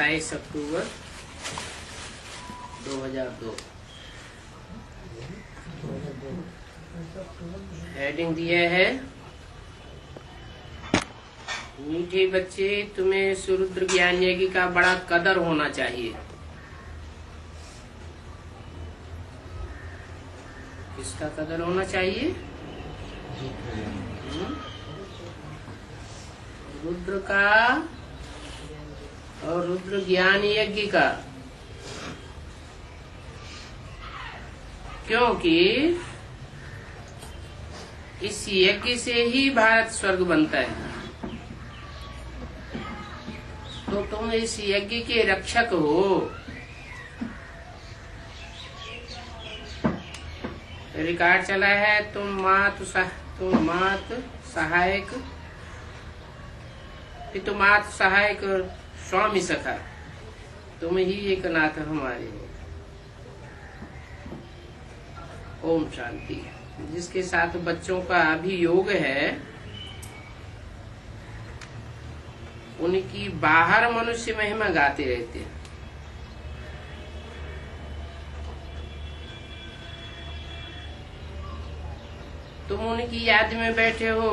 27 अक्टूबर 2002। Heading दिया है, मीठे बच्चे तुम्हें सुरुद्र ज्ञान यज्ञ का बड़ा कदर होना चाहिए। किसका कदर होना चाहिए? रुद्र का और रुद्र ज्ञान यज्ञ का, क्योंकि इस यज्ञ से ही भारत स्वर्ग बनता है। तो तुम इस यज्ञ के रक्षक हो। रिकॉर्ड चला है, तुम मात सहायक, पितुमात सहायक स्वामी सखा, तुम ही एक नाथ हमारे हो। ओम शांति। जिसके साथ बच्चों का अभियोग है, उनकी बाहर मनुष्य महिमा गाते रहते हैं। तुम उनकी याद में बैठे हो।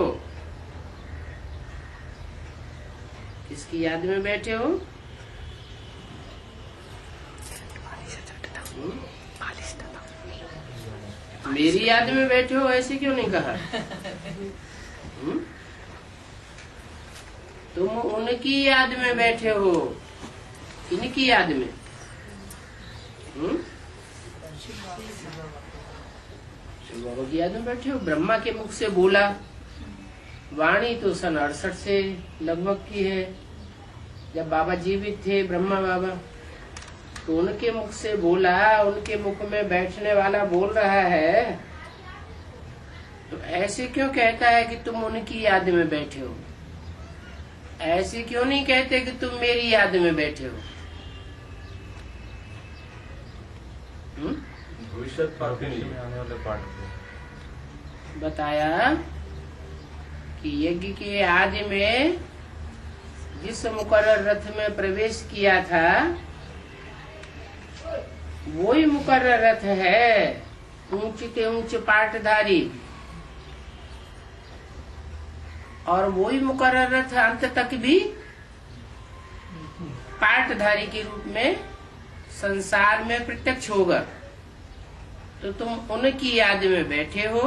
किसकी याद में बैठे हो? मेरी याद में बैठे हो, ऐसे क्यों नहीं कहा? तुम उनकी याद में बैठे हो। किनकी याद में? शिव बाबा की याद में बैठे हो। ब्रह्मा के मुख से बोला, वाणी तो सन 68 से लगभग की है, जब बाबा जीवित थे ब्रह्मा बाबा, तो उनके मुख से बोला, उनके मुख में बैठने वाला बोल रहा है, तो ऐसे क्यों कहता है कि तुम उनकी याद में बैठे हो? ऐसे क्यों नहीं कहते कि तुम मेरी याद में बैठे हो? भविष्य में आने वाले पाठ बताया कि यज्ञ के आदि में जिस मुकर्रर रथ में प्रवेश किया था, वही मुकर्रर रथ है, ऊंचे ऊंचे पाटधारी, और वही मुकर्रर रथ अंत तक भी पाटधारी के रूप में संसार में प्रत्यक्ष होगा। तो तुम उनकी याद में बैठे हो।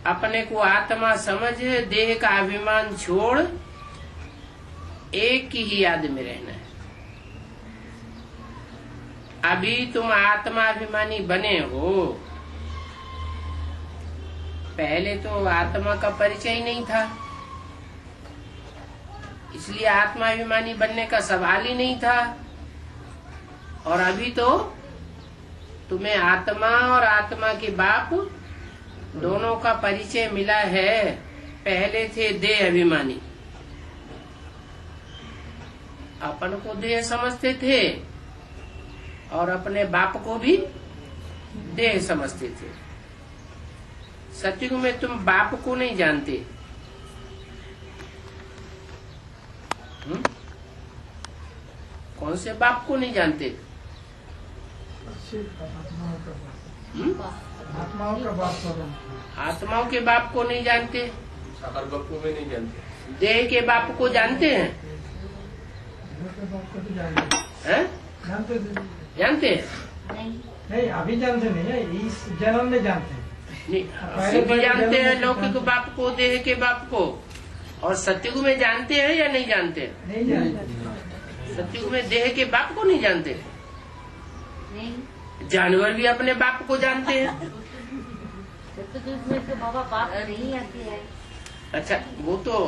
अपने को आत्मा समझ, देह का अभिमान छोड़, एक की ही याद में रहना है। अभी तुम आत्माभिमानी बने हो, पहले तो आत्मा का परिचय ही नहीं था, इसलिए आत्माभिमानी बनने का सवाल ही नहीं था। और अभी तो तुम्हें आत्मा और आत्मा के बाप दोनों का परिचय मिला है। पहले थे देह अभिमानी, अपन को देह समझते थे और अपने बाप को भी देह समझते थे। सतयुग में तुम बाप को नहीं जानते। कौन से बाप को नहीं जानते? आत्माओं के बाप को नहीं जानते। साकार बाप को नहीं जानते। देह के बाप को जानते हैं? जानते हैं? नहीं, अभी जानते नहीं है, इस जन्म में जानते हैं। नहीं, भी जानते हैं लौकिक बाप को, देह के बाप को। और सतयुग में जानते हैं या नहीं जानते? नहीं जानते। सतयुग में देह के बाप को नहीं जानते। जानवर भी अपने बाप को जानते हैं। तो बाबा बाप नहीं आते हैं। अच्छा, वो तो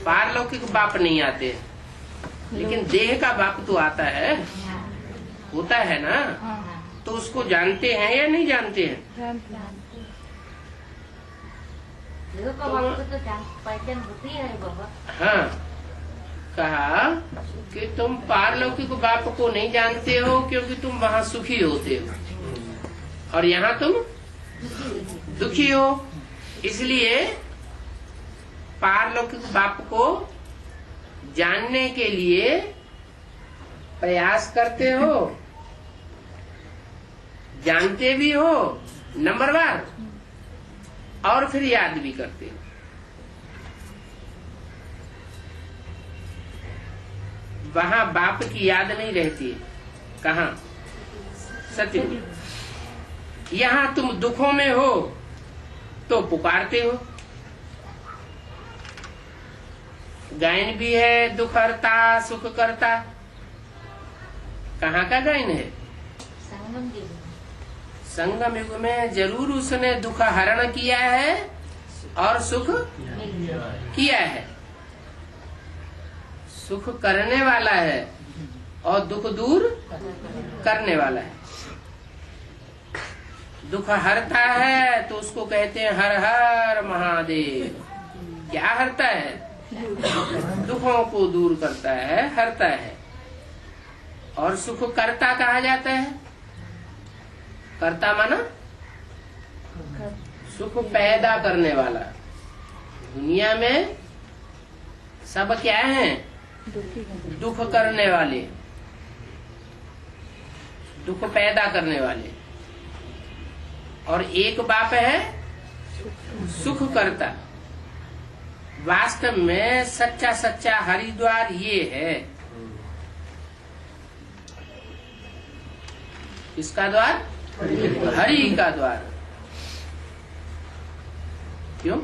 पारलौकिक बाप नहीं आते, लेकिन देह का बाप तो आता है, होता है ना। तो उसको जानते हैं या नहीं जानते हैं? देह का बाप को तो पहचान होती है बाबा। हाँ, कहा कि तुम पारलौकिक बाप को नहीं जानते हो क्योंकि तुम वहाँ सुखी होते हो और यहाँ तुम दुखी हो। इसलिए पारलौकिक बाप को जानने के लिए प्रयास करते हो, जानते भी हो नंबरवार, और फिर याद भी करते हो। वहां बाप की याद नहीं रहती है। कहाँ? सत्य। यहाँ तुम दुखों में हो तो पुकारते हो। गायन भी है, दुख हरता सुख करता। कहाँ का गायन है? संगम युग में। संगम युग में जरूर उसने दुख हरण किया है और सुख किया है। सुख करने वाला है और दुख दूर करने वाला है। दुख हरता है तो उसको कहते हैं हर हर महादेव। क्या हरता है? दुखों को दूर करता है, हरता है। और सुख करता कहा जाता है। करता माना सुख पैदा करने वाला। दुनिया में सब क्या है? दुख करने वाले, दुख पैदा करने वाले। और एक बाप है सुख करता। वास्तव में सच्चा सच्चा हरिद्वार ये है। किसका द्वार? हरि का द्वार। क्यों?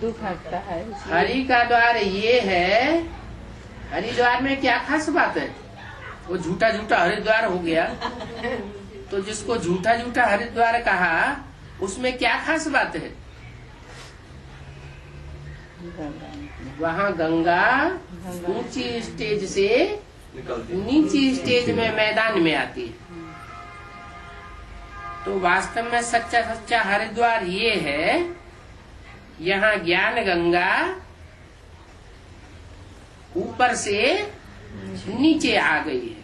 दुख हटता है। हरि का द्वार ये है। हरिद्वार में क्या खास बात है? वो झूठा झूठा हरिद्वार हो गया। तो जिसको झूठा झूठा हरिद्वार कहा, उसमें क्या खास बात है? वहाँ गंगा ऊंची स्टेज से नीची स्टेज में मैदान में आती है। तो वास्तव में सच्चा सच्चा हरिद्वार ये है। यहाँ ज्ञान गंगा ऊपर से नीचे आ गई है।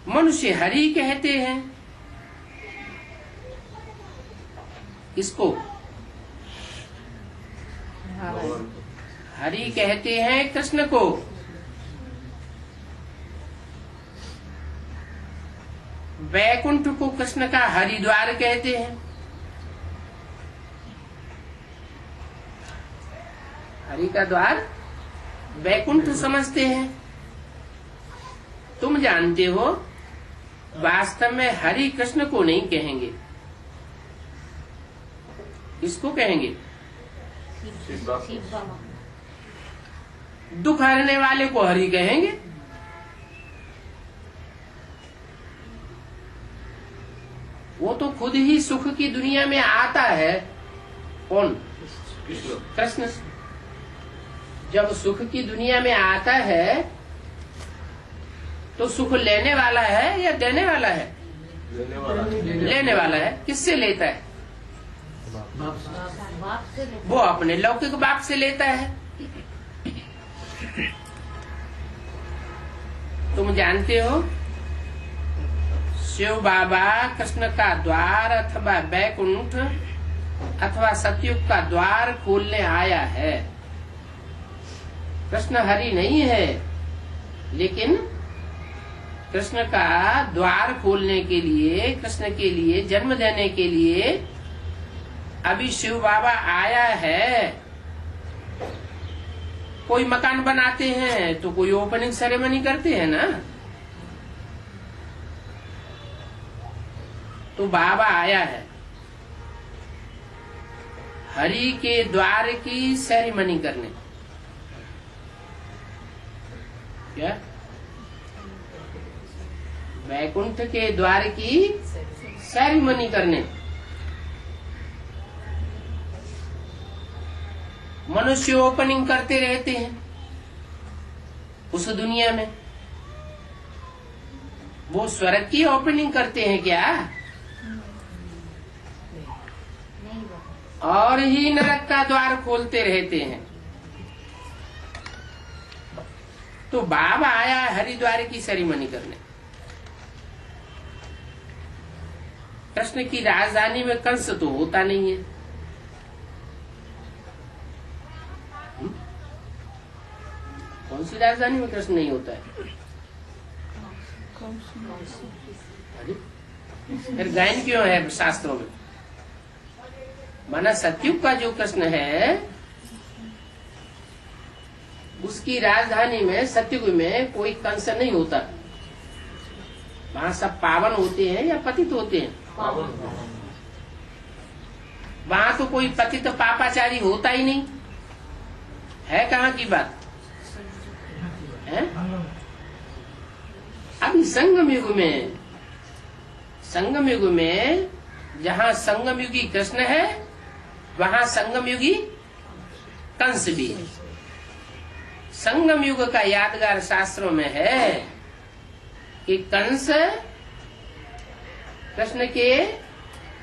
मनुष्य हरि कहते हैं इसको। हरि कहते हैं कृष्ण को। वैकुंठ को कृष्ण का हरिद्वार कहते हैं। हरि का द्वार वैकुंठ समझते हैं। तुम जानते हो वास्तव में हरि कृष्ण को नहीं कहेंगे। इसको कहेंगे शिव बाबा। दुख हरने वाले को हरि कहेंगे। वो तो खुद ही सुख की दुनिया में आता है। कौन? कृष्ण। जब सुख की दुनिया में आता है तो सुख लेने वाला है या देने वाला है? लेने वाला है। किससे लेता है? बाप से लेते। वो अपने लौकिक बाप से लेता है। तुम जानते हो शिव बाबा कृष्ण का द्वार अथवा वैकुंठ अथवा सतयुग का द्वार खोलने आया है। कृष्ण हरि नहीं है, लेकिन कृष्ण का द्वार खोलने के लिए, कृष्ण के लिए जन्म देने के लिए अभी शिव बाबा आया है। कोई मकान बनाते हैं तो कोई ओपनिंग सेरेमनी करते हैं ना। तो बाबा आया है हरि के द्वार की सेरेमनी करने। क्या? वैकुंठ के द्वार की सेरेमनी करने। मनुष्य ओपनिंग करते रहते हैं उस दुनिया में। वो स्वर्ग की ओपनिंग करते हैं क्या? नहीं बाबा। और ही नरक का द्वार खोलते रहते हैं। तो बाबा आया हरिद्वार की सेरेमनी करने। कृष्ण की राजधानी में कंस तो होता नहीं है। कौन सी राजधानी में कृष्ण नहीं होता है? अरे फिर गायन क्यों है शास्त्रों में? माना सतयुग का जो कृष्ण है उसकी राजधानी में सतयुग में कोई कंस नहीं होता। वहाँ सब पावन होते हैं या पतित होते हैं? वहाँ तो कोई पतित पापाचारी होता ही नहीं है। कहाँ की बात है? अभी संगम युग में जहाँ संगम युगी कृष्ण है वहाँ संगम युगी कंस भी है। संगम युग का यादगार शास्त्रों में है कि कंस कृष्ण के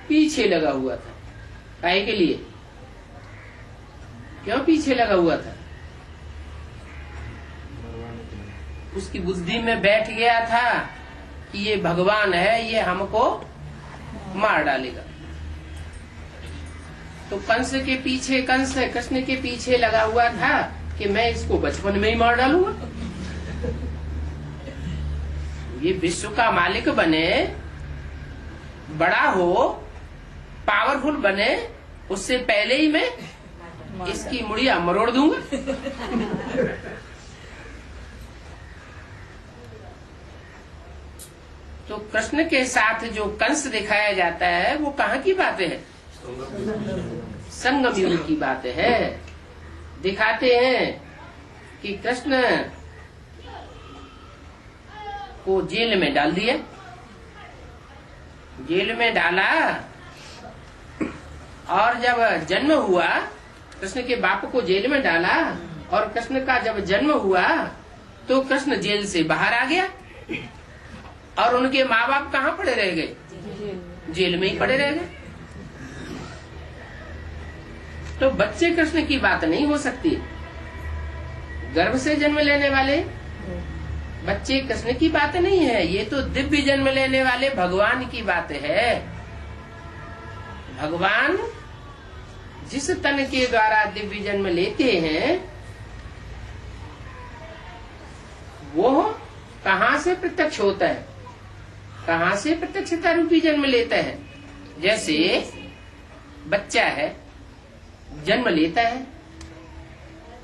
पीछे लगा हुआ था। काहे के लिए? क्यों पीछे लगा हुआ था? उसकी बुद्धि में बैठ गया था कि ये भगवान है, ये हमको मार डालेगा। तो कंस कृष्ण के पीछे लगा हुआ था कि मैं इसको बचपन में ही मार डालूंगा। ये विश्व का मालिक बने, बड़ा हो, पावरफुल बने, उससे पहले ही मैं इसकी मुड़िया मरोड़ दूंगा। तो कृष्ण के साथ जो कंस दिखाया जाता है वो कहाँ की बातें है? संगम युग की बात है। दिखाते हैं कि कृष्ण को जेल में डाल दिया। जेल में डाला और जब जन्म हुआ, कृष्ण के बाप को जेल में डाला और कृष्ण का जब जन्म हुआ तो कृष्ण जेल से बाहर आ गया और उनके माँ बाप कहाँ पड़े रह गए? जेल में ही पड़े रह गए। तो बच्चे कृष्ण की बात नहीं हो सकती। गर्भ से जन्म लेने वाले बच्चे कृष्ण की बात नहीं है, ये तो दिव्य जन्म लेने वाले भगवान की बात है। भगवान जिस तन के द्वारा दिव्य जन्म लेते हैं वो कहाँ से प्रत्यक्ष होता है? कहाँ से प्रत्यक्षता रूपी जन्म लेता है? जैसे बच्चा है, जन्म लेता है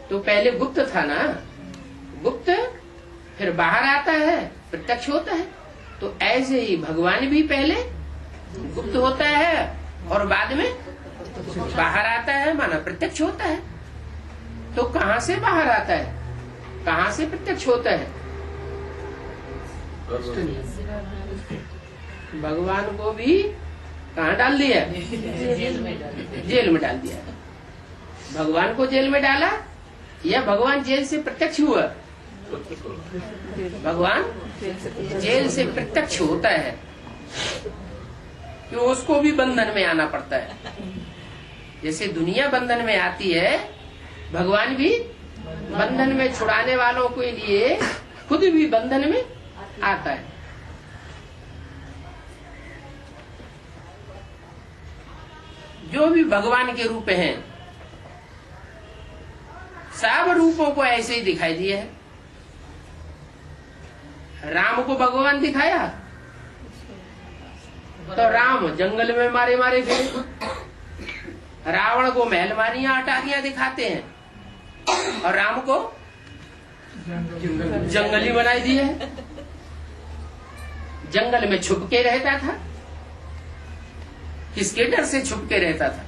तो पहले गुप्त था ना, गुप्त फिर बाहर आता है, प्रत्यक्ष होता है। तो ऐसे ही भगवान भी पहले गुप्त होता है और बाद में बाहर आता है, माना प्रत्यक्ष होता है। तो कहाँ से बाहर आता है, कहाँ से प्रत्यक्ष होता है? भगवान को भी कहाँ डाल दिया? जेल में डाल दिया। भगवान को जेल में डाला या भगवान जेल से प्रत्यक्ष हुआ? भगवान जेल से प्रत्यक्ष होता है कि उसको भी बंधन में आना पड़ता है। जैसे दुनिया बंधन में आती है, भगवान भी बंधन में छुड़ाने वालों के लिए खुद भी बंधन में आता है। जो भी भगवान के रूप हैं सब रूपों को ऐसे ही दिखाई दिए है। राम को भगवान दिखाया तो राम जंगल में मारे मारे फिरे। रावण को महलमानियां अटारियां दिखाते हैं और राम को जंगली बनाई दी है। जंगल में छुप के रहता था। किसके डर से छुप के रहता था?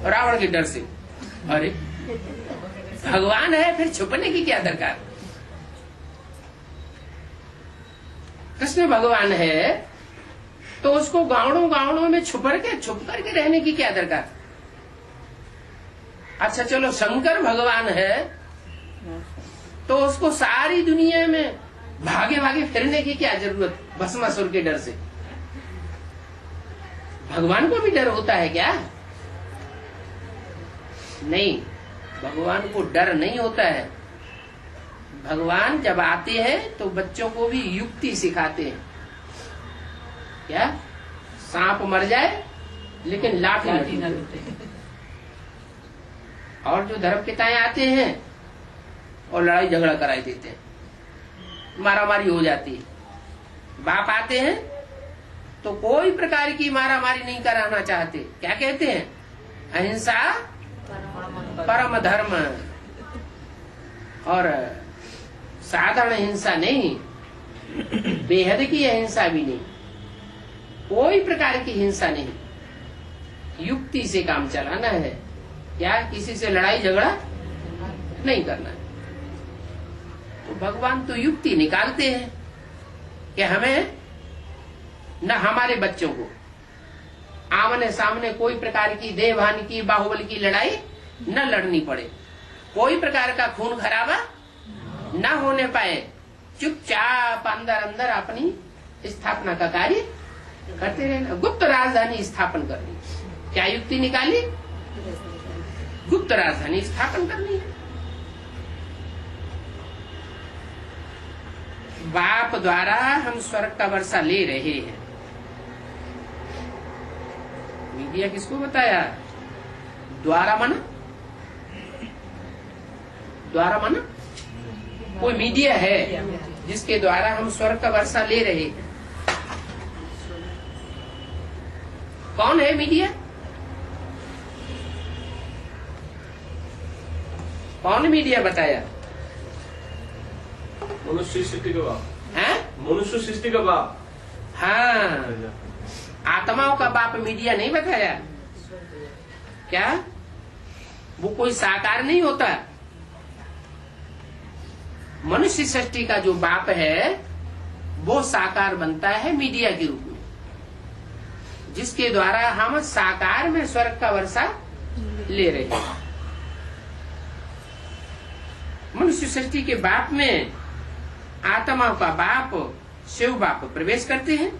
रावण के डर से। अरे भगवान है, फिर छुपने की क्या दरकार? कृष्ण भगवान है तो उसको गावड़ों में छुप करके रहने की क्या दरकार? अच्छा चलो शंकर भगवान है तो उसको सारी दुनिया में भागे भागे फिरने की क्या जरूरत? भस्मासुर के डर से। भगवान को भी डर होता है क्या? नहीं, भगवान को डर नहीं होता है। भगवान जब आते हैं तो बच्चों को भी युक्ति सिखाते हैं। क्या? सांप मर जाए लेकिन लाठी न। और जो धर्मपिताएं आते हैं और लड़ाई झगड़ा कराई देते हैं, मारामारी हो जाती है। बाप आते हैं तो कोई प्रकार की मारामारी नहीं कराना चाहते। क्या कहते हैं? अहिंसा परम धर्म। और साधारण हिंसा नहीं, बेहद की अहिंसा भी नहीं, कोई प्रकार की हिंसा नहीं, युक्ति से काम चलाना है। क्या? किसी से लड़ाई झगड़ा नहीं करना है। तो भगवान तो युक्ति निकालते हैं कि हमें न हमारे बच्चों को आमने सामने कोई प्रकार की देवहानि की, बाहुबल की लड़ाई न लड़नी पड़े, कोई प्रकार का खून खराबा न होने पाए, चुपचाप अंदर अंदर अपनी स्थापना का कार्य करते रहना, गुप्त राजधानी स्थापन करनी। क्या युक्ति निकाली? गुप्त राजधानी स्थापन करनी है। बाप द्वारा हम स्वर्ग का वर्षा ले रहे हैं। मीडिया किसको बताया? द्वारा माना? द्वारा माना? कोई मीडिया है जिसके द्वारा हम स्वर्ग का वर्षा ले रहे हैं। कौन है मीडिया? कौन मीडिया बताया? मनुष्य सृष्टि का बाप है? मनुष्य सृष्टि का बाप। हाँ, आत्माओं का बाप मीडिया नहीं बताया क्या? वो कोई साकार नहीं होता। मनुष्य सृष्टि का जो बाप है वो साकार बनता है मीडिया के रूप में, जिसके द्वारा हम साकार में स्वर्ग का वर्षा ले रहे हैं। मनुष्य सृष्टि के बाप में आत्माओं का बाप शिव बाप प्रवेश करते हैं।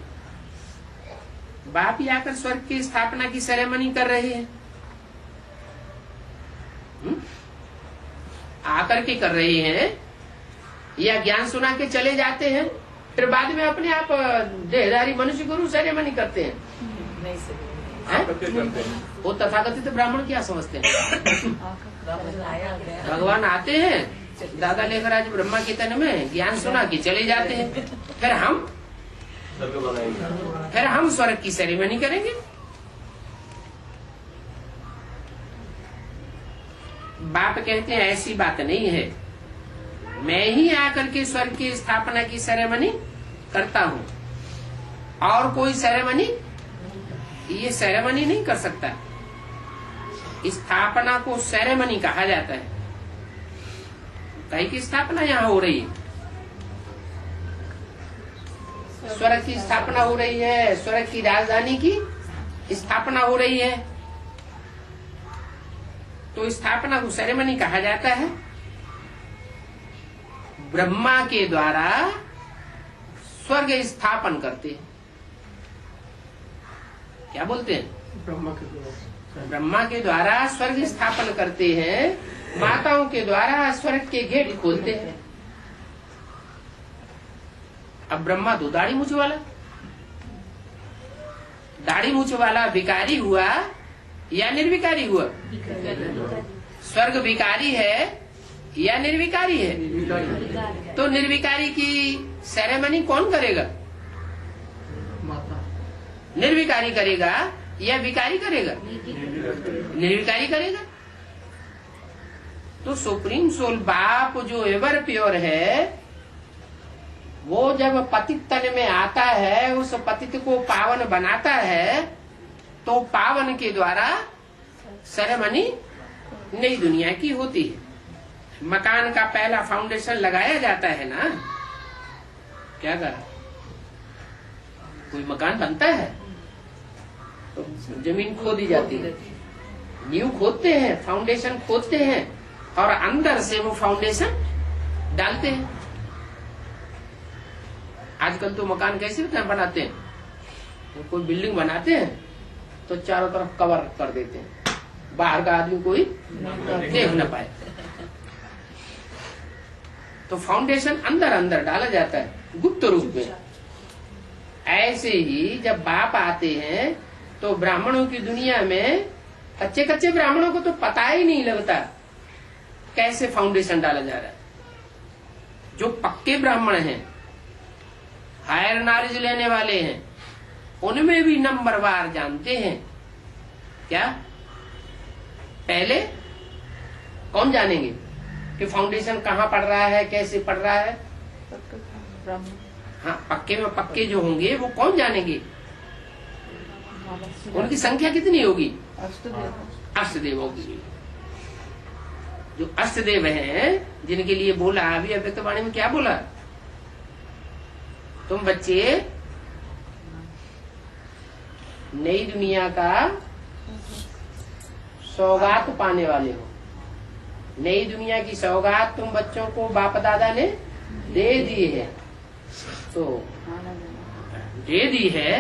बाप ही आकर स्वर्ग की स्थापना की सेरेमनी कर रहे हैं। आकर के कर रहे हैं या ज्ञान सुना के चले जाते हैं, फिर बाद में अपने आप देहधारी मनुष्य गुरु सेरेमनी करते हैं। वो तथाकथित ब्राह्मण क्या समझते हैं? भगवान आते हैं, दादा लेकर आज ब्रह्मा के तन में ज्ञान सुना के चले जाते हैं, फिर हम स्वर्ग की सेरेमनी करेंगे। बाप कहते हैं ऐसी बात नहीं है, मैं ही आकर के स्वर्ग की स्थापना की सेरेमनी करता हूँ, और कोई सेरेमनी ये सेरेमनी नहीं कर सकता। स्थापना को सेरेमनी कहा जाता है। कहीं की स्थापना यहाँ हो रही है, स्वर्ग की स्थापना हो रही है, स्वर्ग की राजधानी की स्थापना हो रही है, तो स्थापना को सेरेमनी कहा जाता है। ब्रह्मा के द्वारा स्वर्ग स्थापन करते हैं। क्या बोलते हैं? ब्रह्मा के द्वारा स्वर्ग स्थापन करते हैं। माताओं के द्वारा स्वर्ग के गेट खोलते हैं। अब ब्रह्मा तो दाढ़ी मूछ वाला, दाढ़ी मूछ वाला विकारी हुआ या निर्विकारी हुआ? स्वर्ग विकारी है या निर्विकारी है? तो निर्विकारी की सेरेमनी कौन करेगा? निर्विकारी करेगा या विकारी करेगा? निर्विकारी करेगा। तो सुप्रीम सोल बाप जो एवर प्योर है, वो जब पतित तन में आता है, उस पतित को पावन बनाता है, तो पावन के द्वारा सेरेमनी नई दुनिया की होती है। मकान का पहला फाउंडेशन लगाया जाता है ना, क्या कहा? कोई मकान बनता है तो जमीन खोदी जाती है, नींव खोदते हैं, फाउंडेशन खोदते हैं, और अंदर से वो फाउंडेशन डालते हैं। आजकल तो मकान कैसे बनाते हैं, तो कोई बिल्डिंग बनाते हैं तो चारों तरफ कवर कर देते हैं, बाहर का आदमी कोई देख न पाए। तो फाउंडेशन अंदर अंदर डाला जाता है गुप्त रूप में। ऐसे ही जब बाप आते हैं तो ब्राह्मणों की दुनिया में कच्चे कच्चे ब्राह्मणों को तो पता ही नहीं लगता कैसे फाउंडेशन डाला जा रहा है। जो पक्के ब्राह्मण हैं, हायर नॉलेज लेने वाले हैं, उनमें भी नंबरवार जानते हैं। क्या पहले कौन जानेंगे कि फाउंडेशन कहाँ पड़ रहा है, कैसे पड़ रहा है? हाँ, पक्के में पक्के जो होंगे वो कौन जानेंगे? उनकी संख्या कितनी होगी? अष्टदेव होगी। जो अष्टदेव हैं, जिनके लिए बोला अभी अव्यक्त वाणी में, क्या बोला? तुम बच्चे नई दुनिया का सौगात पाने वाले हो। नई दुनिया की सौगात तुम बच्चों को बाप दादा ने दे दी है। तो दे दी है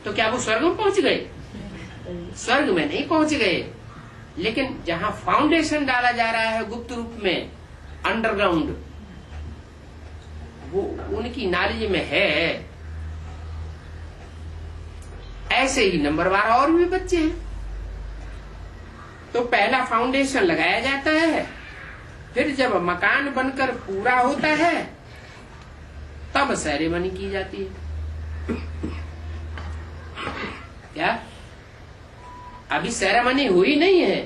तो क्या वो स्वर्ग में पहुंच गए? स्वर्ग में नहीं पहुंच गए, लेकिन जहां फाउंडेशन डाला जा रहा है गुप्त रूप में, अंडरग्राउंड, वो उनकी नॉलेज में है। ऐसे ही नंबरवार और भी बच्चे हैं। तो पहला फाउंडेशन लगाया जाता है, फिर जब मकान बनकर पूरा होता है तब सेरेमनी की जाती है। क्या अभी सेरेमनी हुई नहीं है?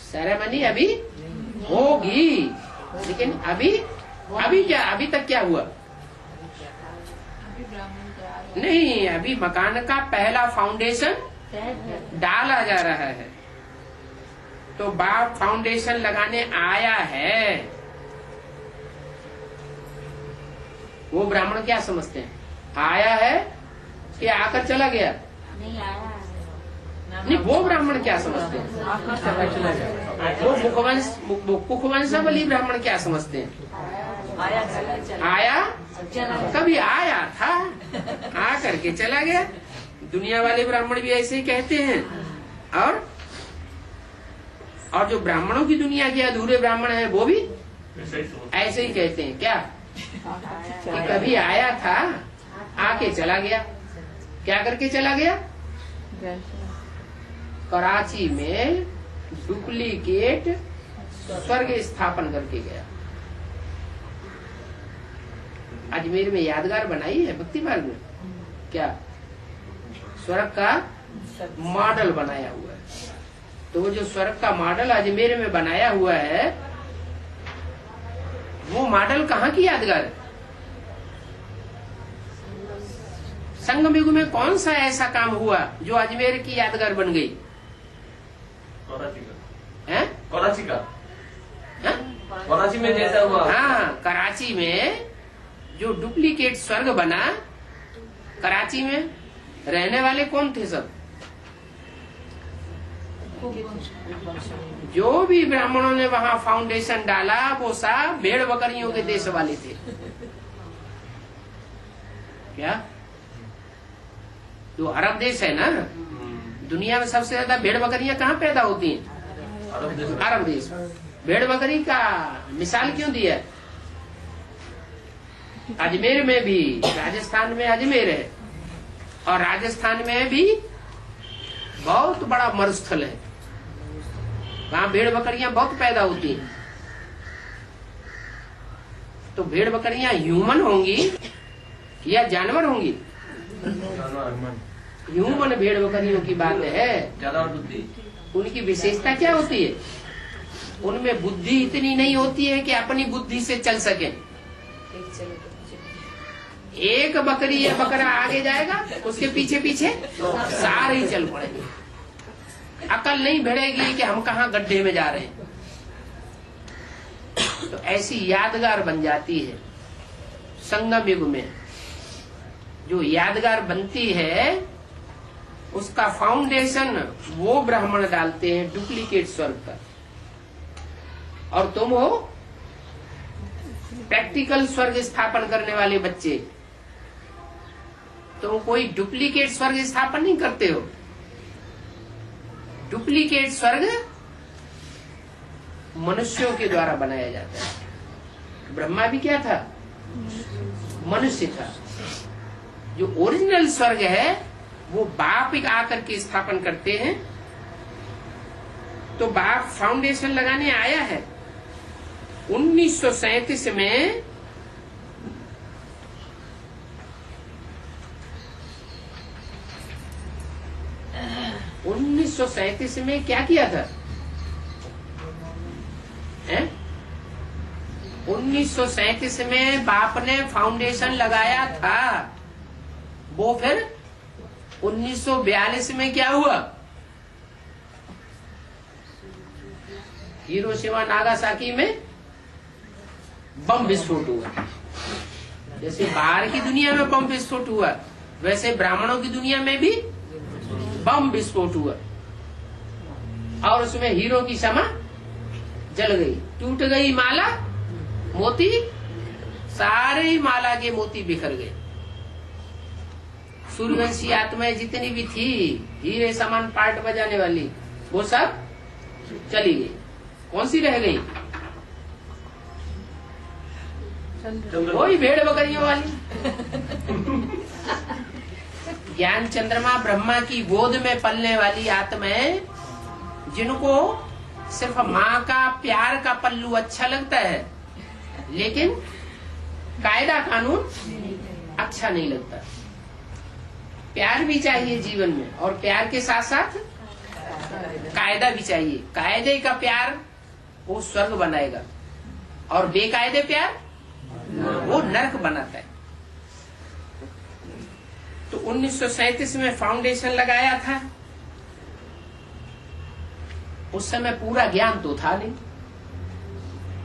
सेरेमनी अभी होगी, लेकिन अभी क्या, अभी तक क्या हुआ? नहीं, अभी मकान का पहला फाउंडेशन डाला जा रहा है। तो बाप फाउंडेशन लगाने आया है, वो ब्राह्मण क्या समझते हैं? आया है कि आकर चला गया? नहीं आया। नहीं, वो ब्राह्मण क्या समझते हैं? वो मुखवंशावली ब्राह्मण क्या समझते हैं? आया कभी आया था, आ करके चला गया। दुनिया वाले ब्राह्मण भी ऐसे ही कहते हैं। और जो ब्राह्मणों की दुनिया के अधूरे ब्राह्मण हैं वो भी ऐसे ही कहते हैं। क्या कि कभी आया था, आके चला गया। क्या करके चला गया? कराची में डुप्लीकेट स्वर्ग स्थापन करके गया। अजमेर में यादगार बनाई है भक्ति मार्ग में, क्या स्वर्ग का मॉडल बनाया हुआ है। तो वो जो स्वर्ग का मॉडल अजमेर में बनाया हुआ है, वो मॉडल कहाँ की यादगार है? संगम युग में कौन सा ऐसा काम हुआ जो अजमेर की यादगार बन गई? कराची का है? कराची में जैसा हुआ। हाँ, कराची में जो डुप्लीकेट स्वर्ग बना, कराची में रहने वाले कौन थे? सब जो भी ब्राह्मणों ने वहां फाउंडेशन डाला, वो सब भेड़ बकरियों के देश वाले थे। क्या? जो अरब देश है ना, दुनिया में सबसे ज्यादा भेड़ बकरियां कहाँ पैदा होती हैं? अरब देश। भेड़ बकरी का मिसाल क्यों दिया? अजमेर में भी, राजस्थान में अजमेर है, और राजस्थान में भी बहुत बड़ा मरुस्थल है, वहां भेड़ बकरियां बहुत पैदा होती हैं। तो भेड़ बकरियां ह्यूमन होंगी या जानवर होंगी? ह्यूमन भेड़ बकरियों की बात है। ज्यादा बुद्धि। उनकी विशेषता क्या होती है? उनमें बुद्धि इतनी नहीं होती है कि अपनी बुद्धि से चल सके। एक बकरी या बकरा आगे जाएगा, उसके पीछे पीछे सारे ही चल पड़ेंगे। अकल नहीं भिड़ेगी कि हम कहाँ गड्ढे में जा रहे हैं। तो ऐसी यादगार बन जाती है। संगम युग में जो यादगार बनती है, उसका फाउंडेशन वो ब्राह्मण डालते हैं डुप्लीकेट स्वर्ग का, और तुम हो प्रैक्टिकल स्वर्ग स्थापन करने वाले बच्चे। तुम कोई डुप्लीकेट स्वर्ग स्थापन नहीं करते हो। डुप्लीकेट स्वर्ग मनुष्यों के द्वारा बनाया जाता है। ब्रह्मा भी क्या था? मनुष्य था। जो ओरिजिनल स्वर्ग है वो बाप आकर के स्थापन करते हैं। तो बाप फाउंडेशन लगाने आया है, 1937 में क्या किया था? 1937 में बाप ने फाउंडेशन लगाया था। वो फिर 1942 में क्या हुआ? हिरोशिमा नागासाकी में बम विस्फोट हुआ। जैसे बाहर की दुनिया में बम विस्फोट हुआ, वैसे ब्राह्मणों की दुनिया में भी बम विस्फोट हुआ और उसमें हीरो की समा जल गई, टूट गई माला मोती, सारे ही माला के मोती बिखर गए। सूर्यवंशी आत्माएं जितनी भी थी हीरे समान पार्ट बजाने वाली, वो सब चली गई। कौन सी रह गई? वही भेड़ बकरियों वाली। ज्ञान चंद्रमा ब्रह्मा की गोद में पलने वाली आत्माएं, जिनको सिर्फ माँ का प्यार का पल्लू अच्छा लगता है, लेकिन कायदा कानून अच्छा नहीं लगता। प्यार भी चाहिए जीवन में, और प्यार के साथ साथ कायदा भी चाहिए। कायदे का प्यार वो स्वर्ग बनाएगा, और बेकायदे प्यार वो नरक बनाता है। तो 1937 में फाउंडेशन लगाया था। उस समय पूरा ज्ञान तो था नहीं।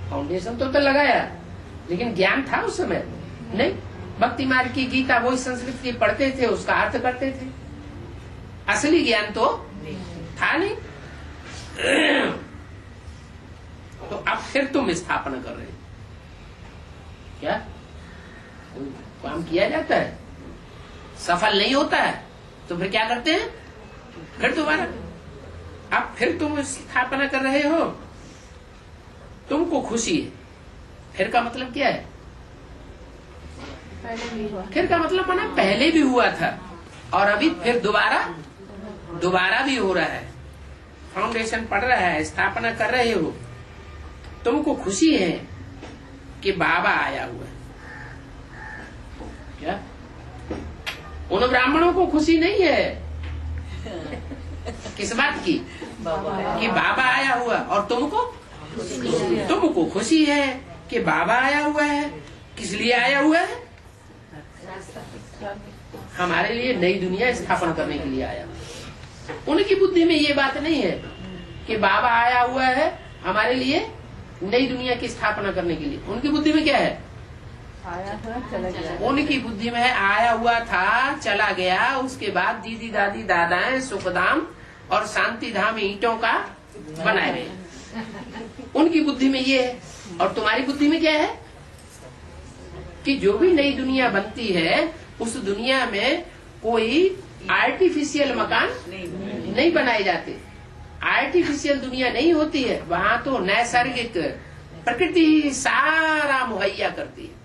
फाउंडेशन तो लगाया, लेकिन ज्ञान था उस समय नहीं। भक्ति मार्ग की गीता वही संस्कृत की पढ़ते थे, उसका अर्थ करते थे। असली ज्ञान तो था नहीं। तो अब फिर तुम स्थापना कर रहे हो क्या? काम किया जाता है, सफल नहीं होता है, तो फिर क्या करते हैं? फिर दोबारा। अब फिर तुम स्थापना कर रहे हो, तुमको खुशी है। फिर का मतलब क्या है? फिर का मतलब माना पहले भी हुआ था और अभी फिर दोबारा भी हो रहा है। फाउंडेशन पड़ रहा है, स्थापना कर रहे हो, तुमको खुशी है कि बाबा आया हुआ है। क्या उन ब्राह्मणों को खुशी नहीं है? किस बात की? कि बाबा आया हुआ। और तुमको खुशी है कि बाबा आया हुआ है। किस लिए आया हुआ है? हमारे लिए नई दुनिया स्थापना करने के लिए आया। उनकी बुद्धि में ये बात नहीं है कि बाबा आया हुआ है हमारे लिए नई दुनिया की स्थापना करने के लिए। उनकी बुद्धि में क्या है? आया था चला गया। उनकी बुद्धि में है आया हुआ था, चला गया, उसके बाद दीदी दादी दादाएं सुखधाम और शांति धाम ईंटों का बनाए गए। उनकी बुद्धि में ये है। और तुम्हारी बुद्धि में क्या है? कि जो भी नई दुनिया बनती है, उस दुनिया में कोई आर्टिफिशियल मकान नहीं बनाए जाते। आर्टिफिशियल दुनिया नहीं होती है, वहाँ तो नैसर्गिक प्रकृति सारा मुहैया करती है।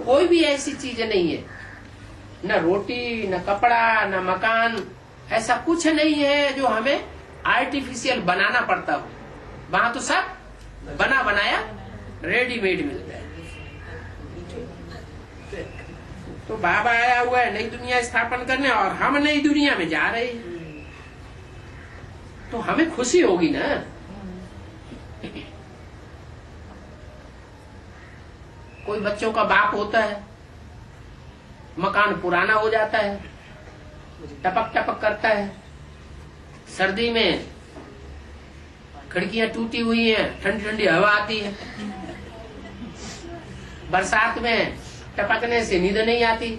कोई भी ऐसी चीज नहीं है, न रोटी, न कपड़ा, न मकान, ऐसा कुछ नहीं है जो हमें आर्टिफिशियल बनाना पड़ता हो। वहाँ तो सब बना बनाया रेडीमेड मिलता है। तो बाबा आया हुआ है नई दुनिया स्थापन करने, और हम नई दुनिया में जा रहे हैं, तो हमें खुशी होगी ना। कोई बच्चों का बाप होता है, मकान पुराना हो जाता है, टपक टपक करता है, सर्दी में खिड़कियां टूटी हुई हैं, ठंडी ठंडी हवा आती है, बरसात में टपकने से नींद नहीं आती,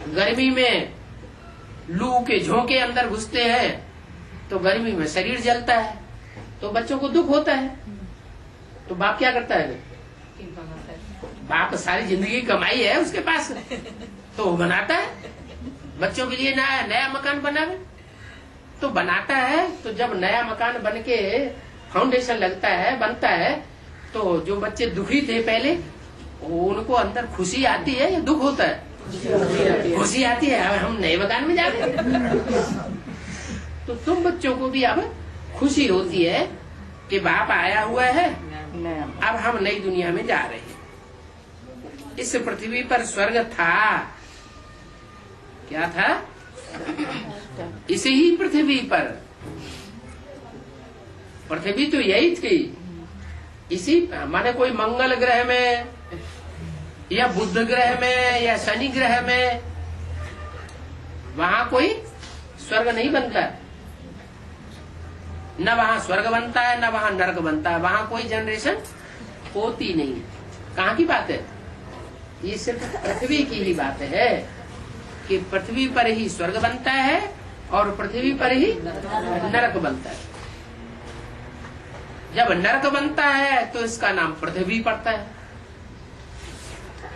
गर्मी में लू के झोंके अंदर घुसते हैं तो गर्मी में शरीर जलता है, तो बच्चों को दुख होता है। तो बाप क्या करता है? बाप सारी जिंदगी कमाई है उसके पास, तो वो बनाता है बच्चों के लिए नया मकान बनावे। तो बनाता है, तो जब नया मकान बन के फाउंडेशन लगता है, बनता है, तो जो बच्चे दुखी थे पहले, उनको अंदर खुशी आती है या दुख होता है? खुशी आती है, अब हम नए मकान में जा रहे हैं। तो तुम बच्चों को भी अब खुशी होती है कि बाप आया हुआ है, नया अब हम नई दुनिया में जा रहे हैं। इस पृथ्वी पर स्वर्ग था, क्या था? इसी ही पृथ्वी पर, पृथ्वी तो यही थी। इसी माने कोई मंगल ग्रह में या बुध ग्रह में या शनि ग्रह में वहां कोई स्वर्ग नहीं बनता, न वहां स्वर्ग बनता है न वहां नरक बनता है, वहां कोई जनरेशन होती नहीं। कहाँ की बात है? ये सिर्फ पृथ्वी की ही बात है कि पृथ्वी पर ही स्वर्ग बनता है और पृथ्वी पर ही नरक बनता है। जब नरक बनता है तो इसका नाम पृथ्वी पड़ता है।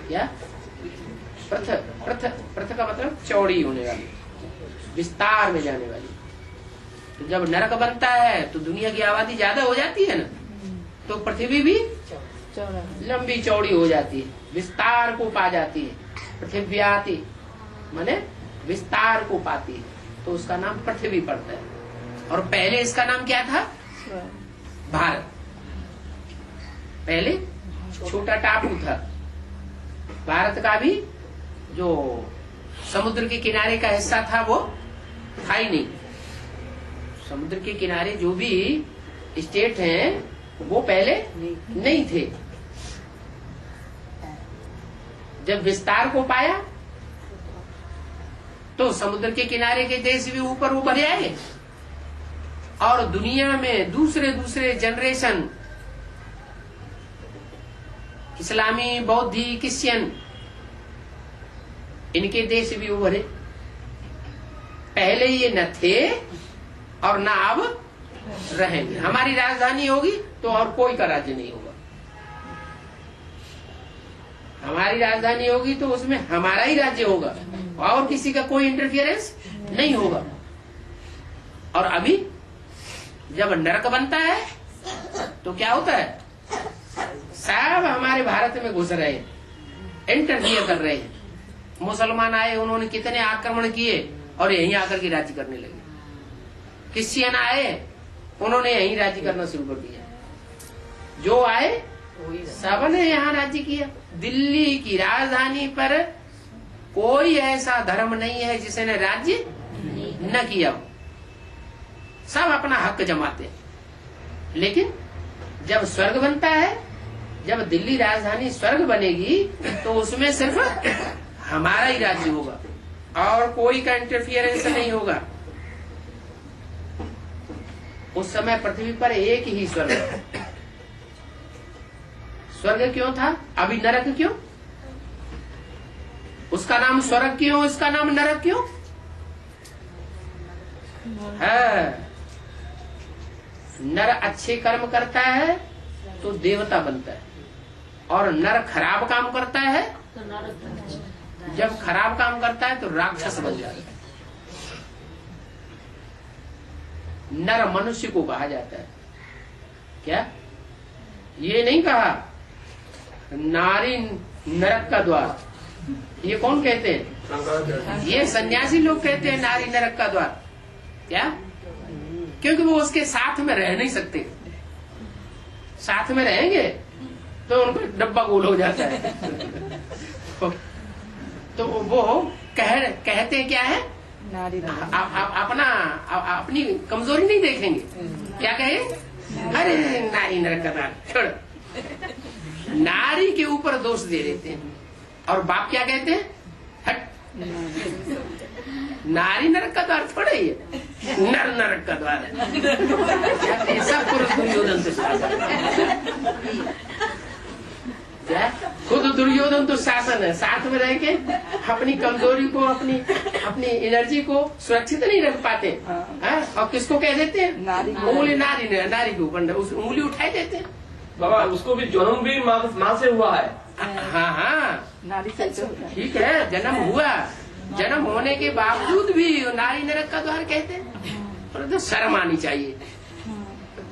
क्या? प्रथ प्रथ प्रथ का मतलब चौड़ी होने वाली, विस्तार में जाने वाली। तो जब नरक बनता है तो दुनिया की आबादी ज्यादा हो जाती है ना, तो पृथ्वी भी चौड़ा लंबी चौड़ी हो जाती है, विस्तार को पा जाती है। पृथ्वी आती माने विस्तार को पाती है, तो उसका नाम पृथ्वी पड़ता है। और पहले इसका नाम क्या था? भारत। पहले छोटा टापू था। भारत का भी जो समुद्र के किनारे का हिस्सा था वो था ही नहीं। समुद्र के किनारे जो भी स्टेट हैं वो पहले नहीं थे। जब विस्तार को पाया तो समुद्र के किनारे के देश भी ऊपर ऊपर आए और दुनिया में दूसरे दूसरे जनरेशन, इस्लामी, बौद्धी, क्रिश्चियन, इनके देश भी उभरे। पहले ये न थे और न अब रहेंगे। हमारी राजधानी होगी तो और कोई का राज्य नहीं होगा। हमारी राजधानी होगी तो उसमें हमारा ही राज्य होगा और किसी का कोई इंटरफियरेंस नहीं होगा। और अभी जब नरक बनता है तो क्या होता है? सब हमारे भारत में घुस रहे हैं, इंटरफियर कर रहे हैं। मुसलमान आए, उन्होंने कितने आक्रमण किए और यहीं आकर के राज्य करने लगे। क्रिश्चियन आए, उन्होंने यहीं राज्य करना शुरू कर दिया। जो आए सबने यहाँ राज्य किया। दिल्ली की राजधानी पर कोई ऐसा धर्म नहीं है जिसने राज्य न किया हो। सब अपना हक जमाते हैं। लेकिन जब स्वर्ग बनता है, जब दिल्ली राजधानी स्वर्ग बनेगी तो उसमें सिर्फ हमारा ही राज्य होगा और कोई का इंटरफियरेंस नहीं होगा। उस समय पृथ्वी पर एक ही स्वर्ग था। स्वर्ग क्यों था? अभी नरक क्यों? उसका नाम स्वर्ग क्यों, इसका नाम नरक क्यों है? नर अच्छे कर्म करता है तो देवता बनता है और नर खराब काम करता है, जब खराब काम करता है तो राक्षस बन जाता है। नर मनुष्य को कहा जाता है। क्या? ये नहीं कहा नारी नरक का द्वार। ये कौन कहते हैं? ये सन्यासी लोग कहते हैं नारी नरक का द्वार। क्या? क्योंकि वो उसके साथ में रह नहीं सकते। साथ में रहेंगे तो उनको डब्बा गोल हो जाता है। तो वो कहते क्या है? नारी अपनी कमजोरी नहीं देखेंगे। क्या कहे? अरे नारी नरक का द्वार, छोड़। नारी के ऊपर दोष दे देते हैं। और बाप क्या कहते हैं? हट, नारी नरक का द्वार थोड़ा ही है, नर नरक का द्वार है। सब पुरुष दुर्योधन से क्या? खुद दुर्योधन तो शासन है, साथ में रह के अपनी कमजोरी को, अपनी एनर्जी को सुरक्षित नहीं रख पाते। और किसको कह देते हैं? उंगली नारी के ऊपर उंगली उठाए देते हैं। बाबा उसको भी जन्म भी माँ से हुआ है। हाँ, नारी से ठीक है, जन्म हुआ। जन्म होने के बावजूद भी नारी नरक का द्वार कहते हैं। पर तो शर्म आनी चाहिए।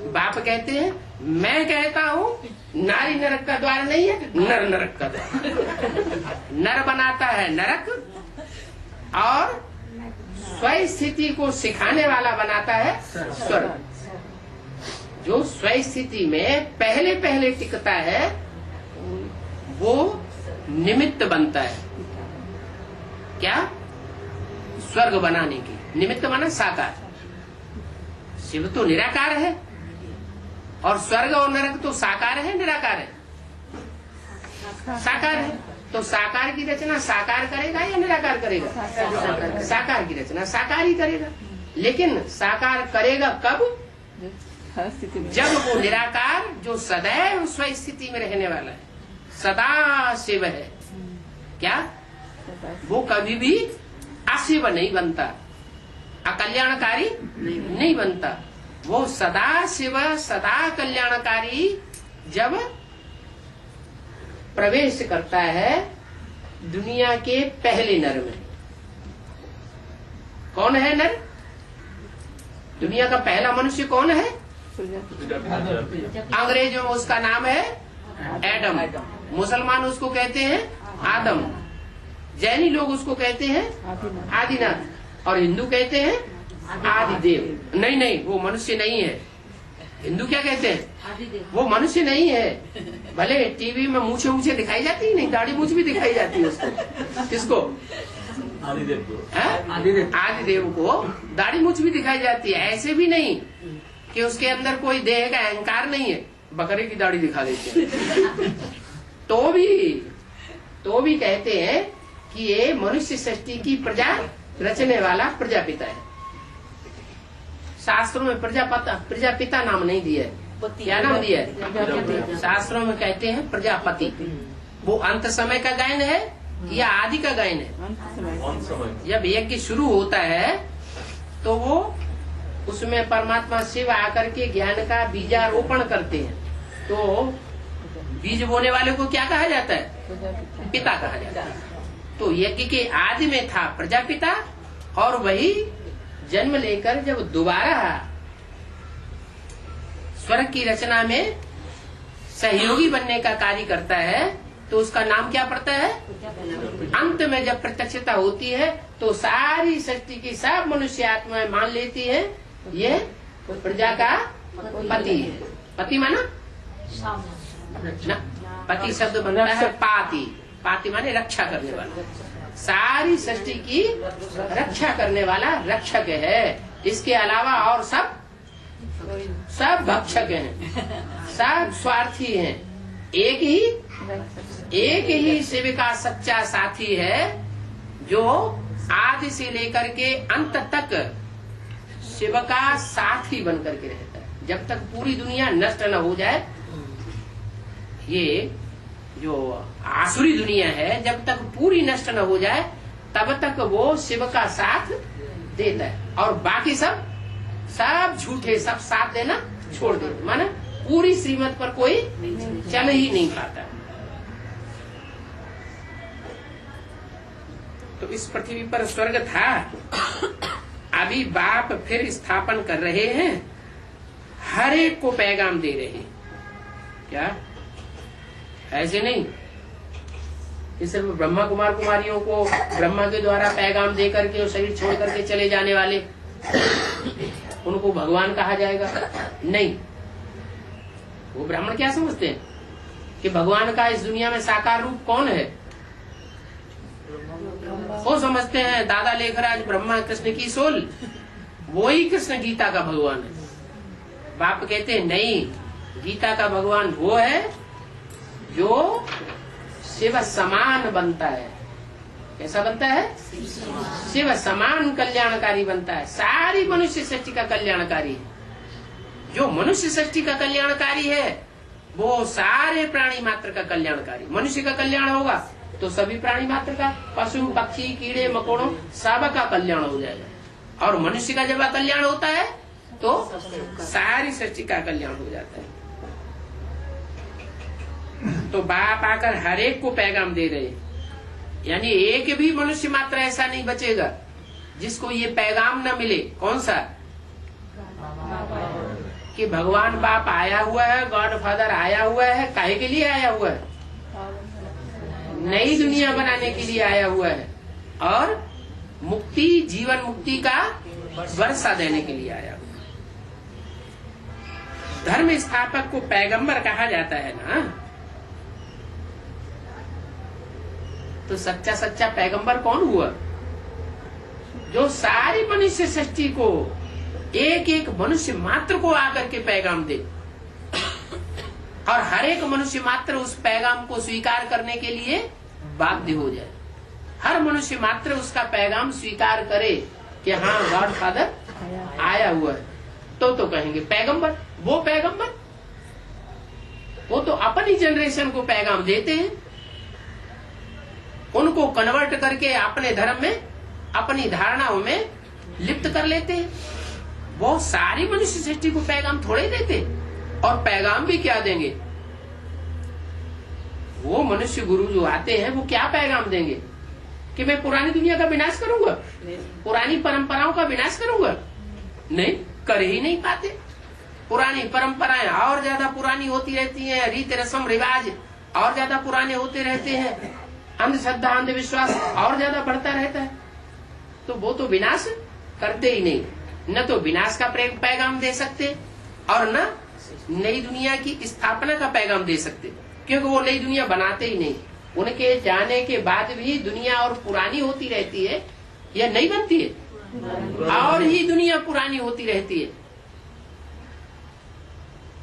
बाप कहते हैं, मैं कहता हूँ नारी नरक का द्वार नहीं है, नर नरक का द्वार। नर बनाता है नरक और स्व स्थिति को सिखाने वाला बनाता है स्वर्ग। जो स्वस्थिति में पहले पहले टिकता है वो निमित्त बनता है। क्या? स्वर्ग बनाने की निमित्त बना साकार। शिव तो निराकार है और स्वर्ग और नरक तो साकार है, निराकार है? साकार है। तो साकार की रचना साकार करेगा या निराकार करेगा? साकार की रचना साकार ही करेगा। लेकिन साकार करेगा कब? हर स्थिति में। जब वो निराकार जो सदैव स्वस्थिति में रहने वाला है, सदा शिव है, क्या वो कभी भी अशिव नहीं बनता, अकल्याणकारी नहीं बनता। वो सदा शिव सदा कल्याणकारी जब प्रवेश करता है दुनिया के पहले नर में। कौन है नर? दुनिया का पहला मनुष्य कौन है? अंग्रेजों में उसका नाम है एडम, मुसलमान उसको कहते हैं आदम, जैनी लोग उसको कहते हैं आदिनाथ, और हिंदू कहते हैं आदिदेव। नहीं नहीं, वो मनुष्य नहीं है। हिंदू क्या कहते हैं? वो मनुष्य नहीं है। भले टीवी में मूछे मूछे दिखाई जाती है, नहीं दाढ़ी मूछ भी दिखाई जाती है उसको। किसको? आदिदेव को। आदिदेव को दाढ़ी मूछ भी दिखाई जाती है। ऐसे भी नहीं कि उसके अंदर कोई देह का अहंकार नहीं है, बकरे की दाढ़ी दिखा देते हैं। तो भी कहते हैं कि ये मनुष्य सृष्टि की प्रजा रचने वाला प्रजापिता है। शास्त्रों में प्रजापिता नाम नहीं दिया है। क्या नाम दिया है? शास्त्रों में कहते हैं प्रजापति। वो अंत समय का गायन है या आदि का गायन है? जब यज्ञ शुरू होता है तो वो उसमें परमात्मा शिव आकर के ज्ञान का बीजारोपण करते हैं। तो बीज बोने वाले को क्या कहा जाता है? पिता कहा जाता है। तो यज्ञ के आदि में था प्रजापिता, और वही जन्म लेकर जब दोबारा स्वर्ग की रचना में सहयोगी बनने का कार्य करता है तो उसका नाम क्या पड़ता है? अंत में जब प्रत्यक्षता होती है तो सारी सृष्टि की सब मनुष्य आत्माएं मान लेती है ये प्रजा का पति है। पति माना ना, पति शब्द बनता है पाति। पाति माने रक्षा करने वाला, सारी सृष्टि की रक्षा करने वाला रक्षक है। इसके अलावा और सब भक्षक हैं, सब स्वार्थी हैं। एक ही शिव का सच्चा साथी है जो आदि से लेकर के अंत तक शिव का साथी बन करके रहता है। जब तक पूरी दुनिया नष्ट न हो जाए, ये जो आसुरी दुनिया है जब तक पूरी नष्ट न हो जाए तब तक वो शिव का साथ देता है, और बाकी सब झूठे, सब साथ देना छोड़ देते। माना पूरी श्रीमत पर कोई चल ही नहीं पाता। तो इस पृथ्वी पर स्वर्ग था, अभी बाप फिर स्थापन कर रहे हैं, हर एक को पैगाम दे रहे हैं। क्या? ऐसे नहीं कि सिर्फ ब्रह्मा कुमार कुमारियों को ब्रह्मा के द्वारा पैगाम दे करके और शरीर छोड़ करके चले जाने वाले उनको भगवान कहा जाएगा? नहीं। वो ब्राह्मण क्या समझते हैं कि भगवान का इस दुनिया में साकार रूप कौन है? वो समझते हैं दादा लेखराज ब्रह्मा कृष्ण की सोल, वो ही कृष्ण गीता का भगवान है। बाप कहते हैं नहीं, गीता का भगवान वो है जो शिव समान बनता है। कैसा बनता है? शिव समान कल्याणकारी बनता है। सारी मनुष्य सृष्टि का कल्याणकारी है। जो मनुष्य सृष्टि का कल्याणकारी है वो सारे प्राणी मात्र का कल्याणकारी। मनुष्य का कल्याण होगा तो सभी प्राणी मात्र का, पशु पक्षी कीड़े मकोड़ों सब का कल्याण हो जाएगा। और मनुष्य का जब कल्याण होता है तो सारी सृष्टि का कल्याण हो जाता है। तो बाप आकर हर एक को पैगाम दे रहे, यानी एक भी मनुष्य मात्र ऐसा नहीं बचेगा जिसको ये पैगाम न मिले। कौन सा? कि भगवान बाप आया हुआ है, गॉड फादर आया हुआ है। काहे के लिए आया हुआ है? नई दुनिया बनाने के लिए आया हुआ है, और मुक्ति, जीवन मुक्ति का वर्षा देने के लिए आया हुआ है। धर्म स्थापक को पैगंबर कहा जाता है ना, तो सच्चा सच्चा पैगंबर कौन हुआ? जो सारी मनुष्य सृष्टि को, एक एक मनुष्य मात्र को आकर के पैगाम दे, और हर एक मनुष्य मात्र उस पैगाम को स्वीकार करने के लिए बाध्य हो जाए। हर मनुष्य मात्र उसका पैगाम स्वीकार करे कि हाँ गॉड फादर आया हुआ है, तो कहेंगे पैगंबर। वो पैगंबर, वो तो अपनी जनरेशन को पैगाम देते हैं, उनको कन्वर्ट करके अपने धर्म में, अपनी धारणाओं में लिप्त कर लेते हैं। वो सारी मनुष्य सृष्टि को पैगाम थोड़े देते, और पैगाम भी क्या देंगे? वो मनुष्य गुरु जो आते हैं वो क्या पैगाम देंगे कि मैं पुरानी दुनिया का विनाश करूंगा, पुरानी परंपराओं का विनाश करूंगा? नहीं, कर ही नहीं पाते। पुरानी परंपराएं और ज्यादा पुरानी होती रहती हैं, रीति रस्म रिवाज और ज्यादा पुराने होते रहते हैं, अंधश्रद्धा अंधविश्वास और ज्यादा बढ़ता रहता है। तो वो तो विनाश करते ही नहीं, न तो विनाश का पैगाम दे सकते और न नई दुनिया की स्थापना का पैगाम दे सकते, क्योंकि वो नई दुनिया बनाते ही नहीं। उनके जाने के बाद भी दुनिया और पुरानी होती रहती है या नहीं बनती है, और ही दुनिया पुरानी होती रहती है,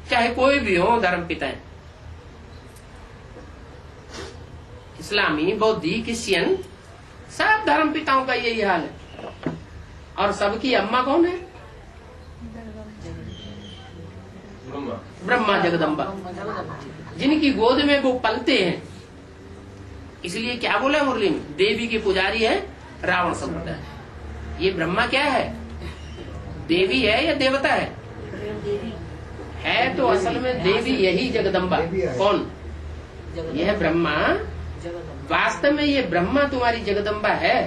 चाहे कोई भी हो धर्म पिता, इस्लामी, बौद्धी, क्रिश्चियन, सब धर्म पिताओं का यही हाल है। और सबकी अम्मा कौन है? ब्रह्मा जगदम्बा, जिनकी गोद में वो पलते हैं। इसलिए क्या बोला मुरली में, देवी के पुजारी है रावण सब है। ये ब्रह्मा क्या है? देवी है या देवता है? है तो असल में देवी यही जगदम्बा। कौन? यह ब्रह्मा, वास्तव में ये ब्रह्मा तुम्हारी जगदम्बा है,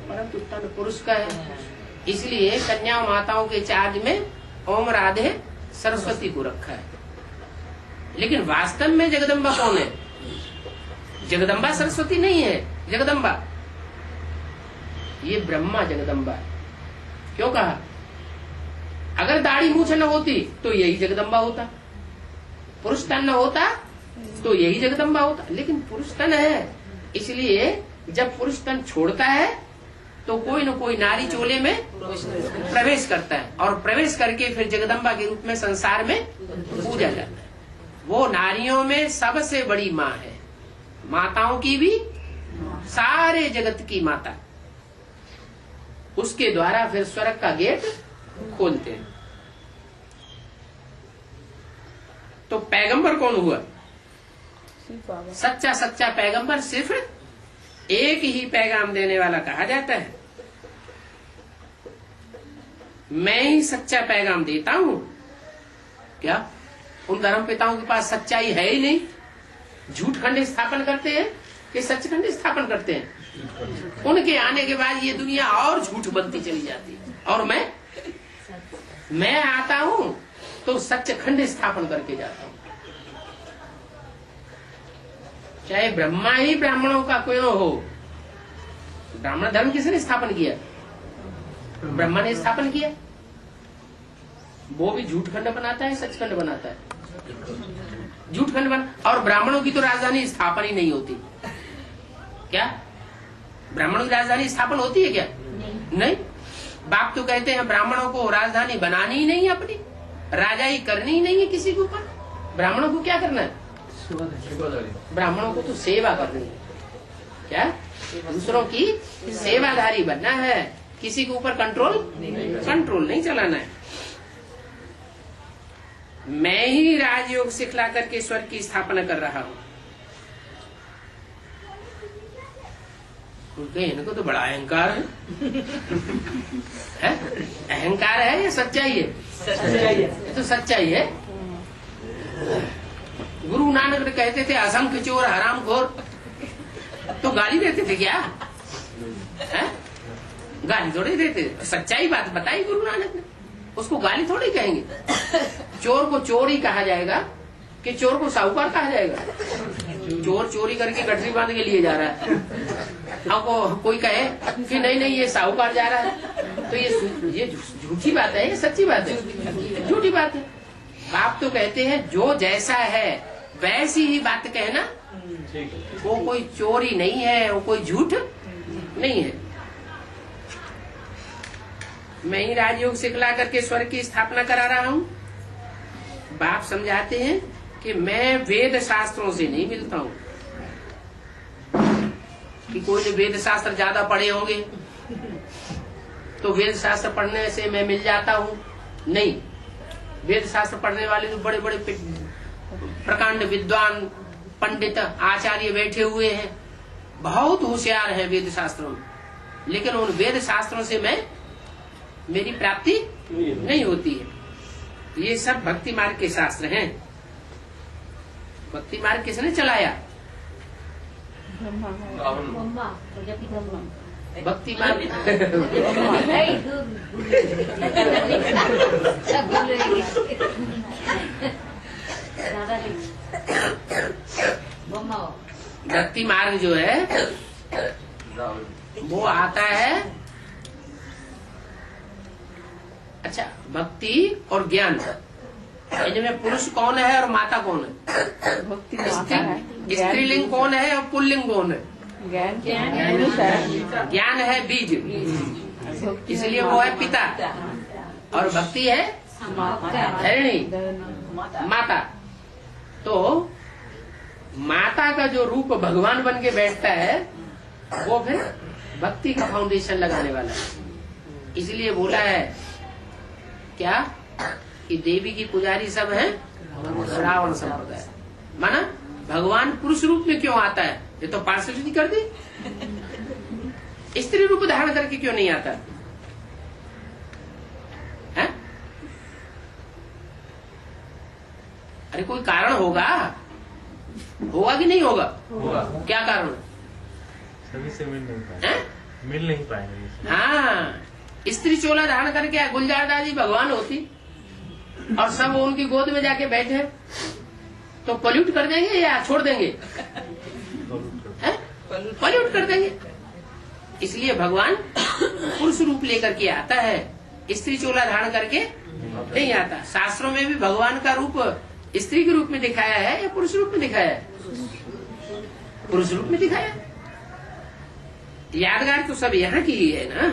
परंतु तन पुरुष का है। इसलिए कन्या माताओं के चार्ज में ओम राधे सरस्वती को रखा है। लेकिन वास्तव में जगदम्बा कौन है? जगदम्बा सरस्वती नहीं है, जगदम्बा ये ब्रह्मा जगदम्बा है। क्यों कहा? अगर दाढ़ी मूछ न होती तो यही जगदम्बा होता, पुरुष तन न होता तो यही जगदम्बा होता। लेकिन पुरुष तन है, इसलिए जब पुरुष तन छोड़ता है तो कोई न कोई नारी चोले में प्रवेश करता है, और प्रवेश करके फिर जगदम्बा के रूप में संसार में पूजा जाता है। वो नारियों में सबसे बड़ी माँ है, माताओं की भी, सारे जगत की माता। उसके द्वारा फिर स्वर्ग का गेट खोलते हैं। तो पैगंबर कौन हुआ? सच्चा सच्चा पैगंबर सिर्फ एक ही पैगाम देने वाला कहा जाता है। मैं ही सच्चा पैगाम देता हूं। क्या उन धर्म पिताओं के पास सच्चाई है ही नहीं? झूठ खंड स्थापन करते हैं कि सच खंड स्थापन करते हैं? उनके आने के बाद ये दुनिया और झूठ बनती चली जाती है, और मैं आता हूं तो सच खंड स्थापन करके जाता हूं। चाहे ब्रह्मा ही ब्राह्मणों का क्यों हो, ब्राह्मण धर्म किसने स्थापन किया? ब्रह्मा ने स्थापन किया। वो भी झूठ खंड बनाता है, सच खंड बनाता है। झूठ खंड बना, और ब्राह्मणों की तो राजधानी स्थापन ही नहीं होती। क्या ब्राह्मणों की राजधानी स्थापन होती है क्या? नहीं। बाप तो कहते हैं ब्राह्मणों को राजधानी बनानी ही नहीं है, अपनी राजाई करनी ही नहीं है किसी के ऊपर। ब्राह्मणों को क्या करना है? ब्राह्मणों को तो सेवा करनी है। क्या? दूसरों की सेवाधारी बनना है, किसी के ऊपर कंट्रोल नहीं चलाना है। मैं ही राजयोग सिखला करके स्वर्ग की स्थापना कर रहा हूं। इनको तो बड़ा अहंकार है? अहंकार है या सच्चाई है? सच्चाई है। तो सच्चाई है। गुरु नानक कहते थे असंख्य चोर हरामखोर, तो गाली देते थे क्या? है? गाली थोड़ी देते, सच्चाई बात बताई गुरु नानक ने, उसको गाली थोड़ी कहेंगे। चोर को चोर ही कहा जाएगा कि चोर को साहूकार कहा जाएगा? चोर चोरी करके गठरी बांध के लिए जा रहा है, आपको कोई कहे कि नहीं ये साहूकार जा रहा है, तो ये झूठी बात है या सच्ची बात है? झूठी बात है। बाप तो कहते हैं जो जैसा है वैसी ही बात कहना, ठीक है। वो कोई चोरी नहीं है, वो कोई झूठ नहीं है। मैं ही राजयोग सिखला करके स्वर्ग की स्थापना करा रहा हूँ। बाप समझाते हैं कि मैं वेद शास्त्रों से नहीं मिलता हूँ, कि कोई ने वेद शास्त्र ज्यादा पढ़े होंगे तो वेद शास्त्र पढ़ने से मैं मिल जाता हूँ। नहीं, वेद शास्त्र पढ़ने वाले तो बड़े बड़े प्रकांड विद्वान पंडित आचार्य बैठे हुए हैं, बहुत होशियार हैं वेद शास्त्रों में, लेकिन उन वेद शास्त्रों से मेरी प्राप्ति नहीं होती है। ये सब भक्ति मार्ग के शास्त्र हैं। भक्ति मार्ग किसने चलाया? ब्रह्मा प्रजापति ब्रह्मा भक्ति मार्ग नहीं ब्रह्मा भक्ति मार्ग जो है वो आता है। अच्छा, भक्ति और ज्ञान, इनमें पुरुष कौन है और माता कौन है? भक्ति माता है, स्त्रीलिंग कौन है और पुल्लिंग कौन है? ज्ञान पुरुष है, ज्ञान है बीज, भक्ति इसलिए वो है पिता, और भक्ति है धरणी माता। तो माता का जो रूप भगवान बन के बैठता है वो फिर भक्ति का फाउंडेशन लगाने वाला है। इसलिए बोला है क्या कि देवी की पुजारी सब है श्रावण संप्रदाय। माना भगवान पुरुष रूप में क्यों आता है? ये तो पार्शलिटी कर दी। स्त्री रूप धारण करके क्यों नहीं आता है? अरे कोई कारण होगा कि नहीं होगा? क्या कारण? सभी से मिल नहीं है? पाएंगे, मिल नहीं पाएंगे। हाँ, स्त्री चोला धारण करके गुलजार दादी भगवान होती और सब उनकी गोद में जाके बैठे तो पॉल्यूट कर देंगे या छोड़ देंगे? पॉल्यूट कर देंगे। इसलिए भगवान पुरुष रूप लेकर के आता है, स्त्री चोला धारण करके नहीं आता। शास्त्रों में भी भगवान का रूप स्त्री के रूप में दिखाया है या पुरुष रूप में दिखाया है? पुरुष रूप में दिखाया। यादगार तो सब यहाँ की ही है ना।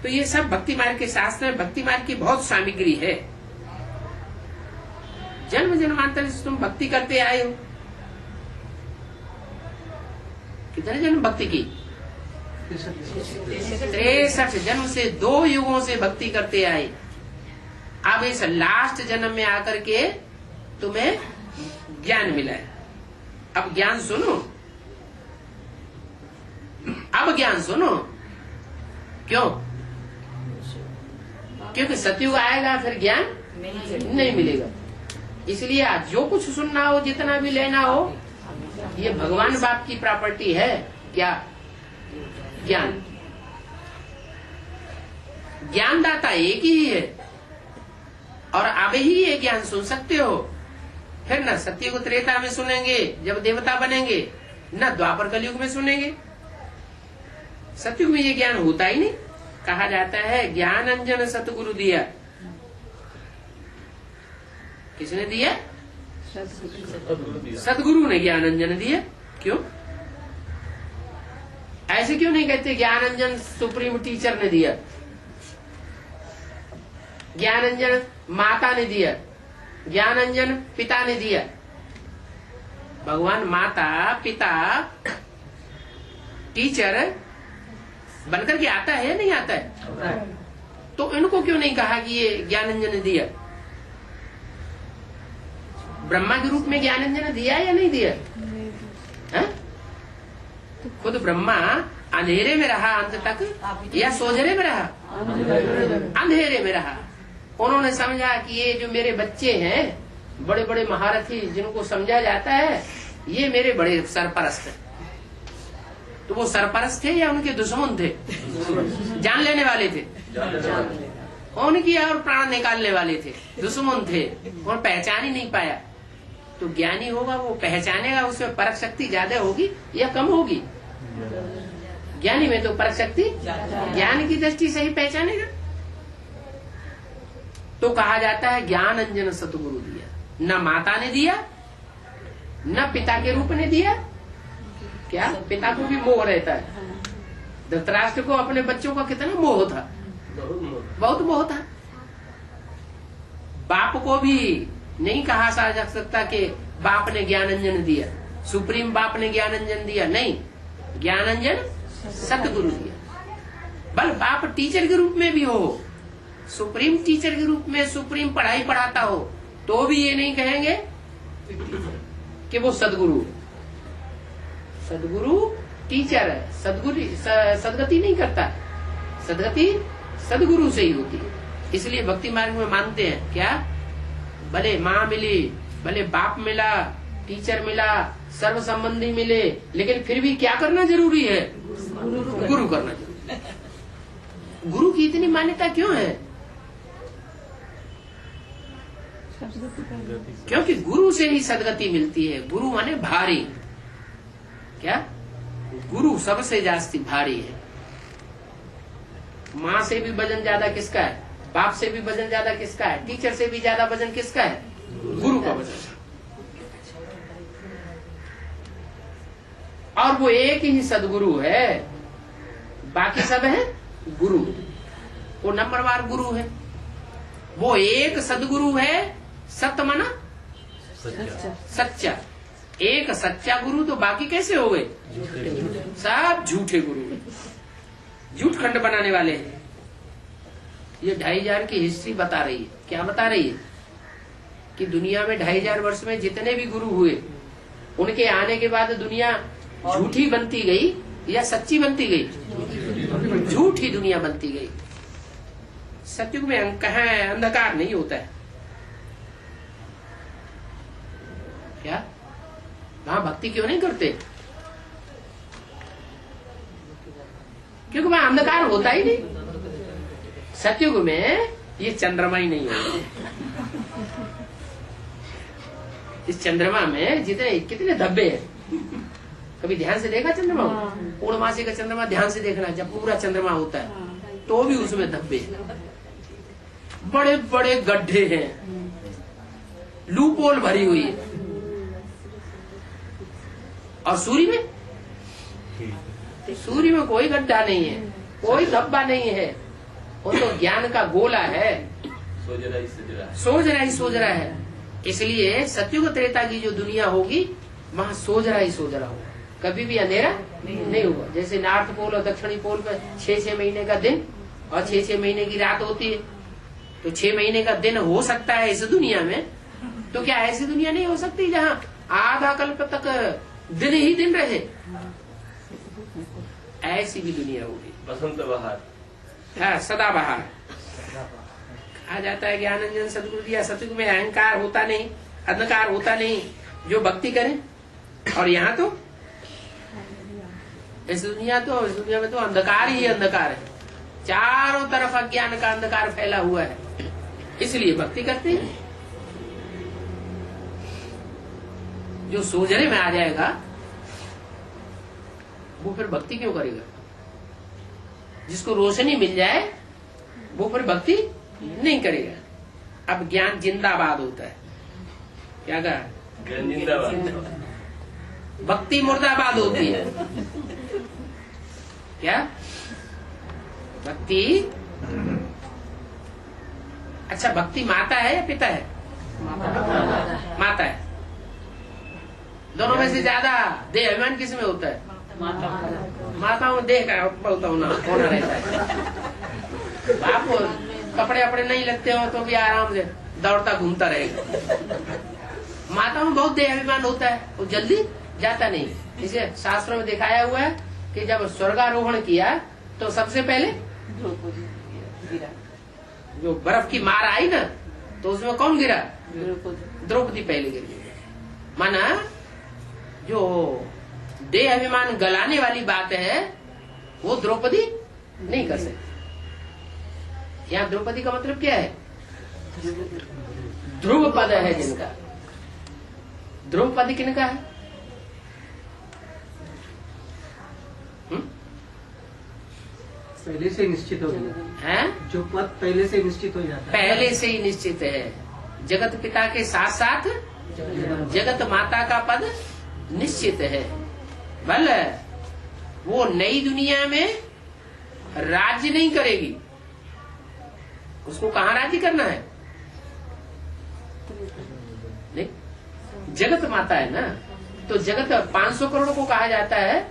तो ये सब भक्ति मार्ग के शास्त्र है। भक्ति मार्ग की बहुत सामग्री है। जन्म जन्मांतर से तुम भक्ति करते आए हो। कितने जन्म भक्ति की? 63 जन्म से 2 युगों से भक्ति करते आए। अब इस लास्ट जन्म में आकर के तुम्हें ज्ञान मिला है। अब ज्ञान सुनो, अब ज्ञान सुनो। क्यों? क्योंकि सतयुग आएगा फिर ज्ञान नहीं मिलेगा। इसलिए आज जो कुछ सुनना हो, जितना भी लेना हो, ये भगवान बाप की प्रॉपर्टी है। क्या? ज्ञान। ज्ञानदाता एक ही है और अब ही ये ज्ञान सुन सकते हो। फिर न सतयुग त्रेता में सुनेंगे जब देवता बनेंगे, न द्वापर कलयुग में सुनेंगे। सतयुग में ये ज्ञान होता ही नहीं। कहा जाता है ज्ञान अंजन सतगुरु दिया। किसने दिया? सतगुरु ने ज्ञान अंजन दिया। क्यों? ऐसे क्यों नहीं कहते ज्ञान अंजन सुप्रीम टीचर ने दिया, ज्ञान अंजन माता ने दिया, ज्ञान अंजन पिता ने दिया? भगवान माता पिता टीचर बनकर के आता है या नहीं आता है? तो इनको क्यों नहीं कहा कि ये ज्ञानांजन ने दिया? ब्रह्मा के रूप में ज्ञानांजन दिया या नहीं दिया? है? खुद ब्रह्मा अंधेरे में रहा अंत तक या सोझरे में रहा? अंधेरे में रहा। उन्होंने समझा कि ये जो मेरे बच्चे हैं, बड़े बड़े महारथी जिनको समझा जाता है, ये मेरे बड़े सरपरस्त हैं। तो वो सरपरस्त थे या उनके दुश्मन थे? जान लेने वाले थे, उनकी और प्राण निकालने वाले थे, दुश्मन थे। और पहचान ही नहीं पाया। तो ज्ञानी होगा वो पहचानेगा, उसमें परख शक्ति ज्यादा होगी या कम होगी? ज्ञानी में तो परख शक्ति ज्ञान की दृष्टि से ही पहचानेगा। तो कहा जाता है ज्ञान अंजन सतगुरु दिया। न माता ने दिया, न पिता के रूप ने दिया। क्या पिता को भी मोह रहता है। धृतराष्ट्र को अपने बच्चों का कितना मोह था, बहुत मोह था। बाप को भी नहीं कहा जा सकता कि बाप ने ज्ञानांजन दिया, सुप्रीम बाप ने ज्ञानांजन दिया, नहीं, ज्ञानांजन सतगुरु दिया। बल बाप टीचर के रूप में भी हो, सुप्रीम टीचर के रूप में सुप्रीम पढ़ाई पढ़ाता हो, तो भी ये नहीं कहेंगे कि वो सदगुरु। सदगुरु टीचर है, सदगति नहीं करता। सदगति सदगुरु से ही होती है। इसलिए भक्ति मार्ग में मानते हैं क्या, भले माँ मिली, भले बाप मिला, टीचर मिला, सर्व संबंधी मिले, लेकिन फिर भी क्या करना जरूरी है, गुरु करना जरूरी है। गुरु की इतनी मान्यता क्यों है? क्योंकि गुरु से ही सदगति मिलती है। गुरु माने भारी। क्या गुरु सबसे जास्ती भारी है। माँ से भी वजन ज्यादा किसका है, बाप से भी वजन ज्यादा किसका है, टीचर से भी ज्यादा वजन किसका है, गुरु का वजन। और वो एक ही सदगुरु है, बाकी सब है गुरु। वो नंबरवार गुरु है। वो एक सदगुरु है। सत्य माना सच्चा। एक सच्चा गुरु, तो बाकी कैसे हो गए, सब झूठे गुरु हैं, झूठ खंड बनाने वाले हैं। ये 2500 की हिस्ट्री बता रही है। क्या बता रही है? कि दुनिया में 2500 वर्ष में जितने भी गुरु हुए, उनके आने के बाद दुनिया झूठी बनती गई या सच्ची बनती गई? झूठी दुनिया बनती गई। सत्युग में कहाँ अंधकार नहीं होता है। क्या वहां भक्ति क्यों नहीं करते? क्योंकि वहां अंधकार होता ही नहीं। सत्युग में ये चंद्रमा ही नहीं होता। इस चंद्रमा में जितने कितने धब्बे हैं, कभी ध्यान से देखा चंद्रमा? पूर्णमासी का चंद्रमा ध्यान से देखना, जब पूरा चंद्रमा होता है तो भी उसमें धब्बे, बड़े बड़े गड्ढे हैं, लूपोल भरी हुई है। और सूर्य में, सूर्य में कोई गड्ढा नहीं है, कोई धब्बा नहीं है। वो तो ज्ञान का गोला है, सोच रहा है। इसलिए सत्युग त्रेता की जो दुनिया होगी, वहाँ सोच रहा होगा, कभी भी अंधेरा नहीं होगा। जैसे नॉर्थ पोल और दक्षिणी पोल पर 6-6 महीने का दिन और 6-6 महीने की रात होती है, तो 6 महीने का दिन हो सकता है इस दुनिया में, तो क्या ऐसी दुनिया नहीं हो सकती जहाँ आधा कल्प तक दिन ही दिन रहे? ऐसी भी दुनिया होगी। बसंत बहार, हाँ, सदा बहार। कहा जाता है ज्ञानांजन सदगुरु दिया। सतयुग में अहंकार होता नहीं, अंधकार होता नहीं, जो भक्ति करे। और यहाँ तो इस दुनिया में तो अंधकार ही अंधकार है, चारों तरफ अज्ञान का अंधकार फैला हुआ है। इसलिए भक्ति करते हैं। जो सोजने में आ जाएगा वो फिर भक्ति क्यों करेगा? जिसको रोशनी मिल जाए वो फिर भक्ति नहीं करेगा। अब ज्ञान जिंदाबाद होता है। क्या कहा? ज्ञान जिंदाबाद। भक्ति मुर्दाबाद होती है। क्या भक्ति? अच्छा, भक्ति माता है या पिता है? माता है। दोनों में से ज्यादा देह अभिमान किस में होता है? माता में देह का बहुत होना रहता है। बाप कपड़े अपने नहीं लगते हो तो भी आराम से दौड़ता घूमता रहेगा। माता में बहुत देह अभिमान होता है, वो जल्दी जाता नहीं। इसे शास्त्रों में दिखाया हुआ है कि जब स्वर्गारोहण किया तो सबसे पहले जो बर्फ की मार आई ना, तो उसमें कौन गिरा? द्रौपदी पहले गिरी। माना जो देह अभिमान गलाने वाली बात है वो द्रौपदी नहीं कर सकती। यहाँ द्रौपदी का मतलब क्या है? ध्रुव पद है जिनका। ध्रुव पद किनका है? पहले से निश्चित हो गया है, जो पद पहले से निश्चित हो जाता है। पहले से ही निश्चित है। जगत पिता के साथ साथ जगत माता का पद निश्चित है। भले वो नई दुनिया में राज्य नहीं करेगी, उसको कहाँ राज्य करना है? नहीं, जगत माता है ना, तो जगत 500 करोड़ को कहा जाता है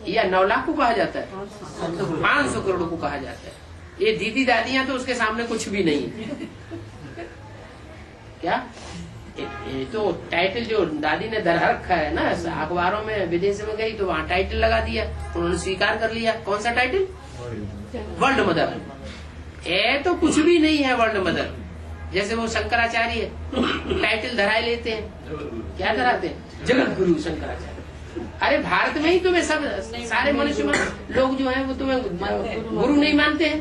या 9 लाख को कहा जाता है? 500 करोड़ को कहा जाता है। ये दीदी दादियां तो उसके सामने कुछ भी नहीं है। क्या ये तो टाइटल जो दादी ने धरा रखा है ना, अखबारों में विदेश में गई तो वहाँ टाइटल लगा दिया, उन्होंने स्वीकार कर लिया। कौन सा टाइटल? World mother. ये तो कुछ भी नहीं है वर्ल्ड मदर। जैसे वो शंकराचार्य टाइटल धराए लेते हैं, क्या धराते हैं? जगत गुरु शंकराचार्य। अरे भारत में ही तुम्हें सब सारे मनुष्य लोग जो हैं वो तुम्हें गुरु नहीं मानते हैं।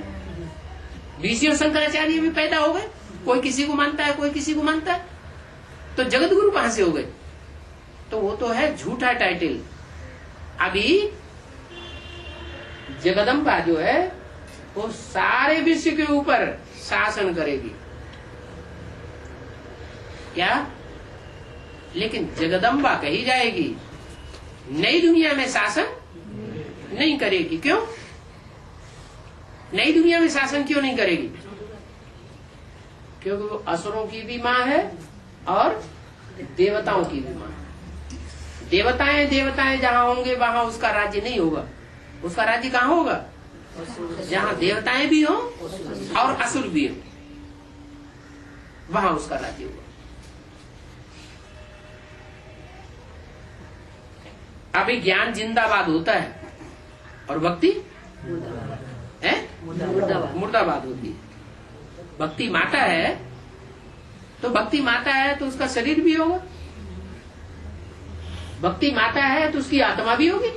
ऋषि और शंकराचार्य भी पैदा हो गए, कोई किसी को मानता है, कोई किसी को मानता है, तो जगत गुरु कहाँ से हो गए? तो वो तो है झूठा टाइटल। अभी जगदम्बा जो है वो सारे विश्व के ऊपर शासन करेगी। क्या? लेकिन जगदम्बा कही जाएगी, नई दुनिया में शासन नहीं करेगी। क्यों नई दुनिया में शासन क्यों नहीं करेगी? क्योंकि वो असुरों की भी माँ है और देवताओं की भी माँ है। देवताएं जहाँ होंगे वहाँ उसका राज्य नहीं होगा। उसका राज्य कहाँ होगा? जहाँ देवताएं भी हो और असुर भी हो, वहाँ उसका राज्य होगा। अभी ज्ञान जिंदाबाद होता है और भक्ति है मुर्दाबाद होती है। भक्ति माता है तो भक्ति माता है तो उसका शरीर भी होगा। भक्ति माता है तो उसकी आत्मा भी होगी।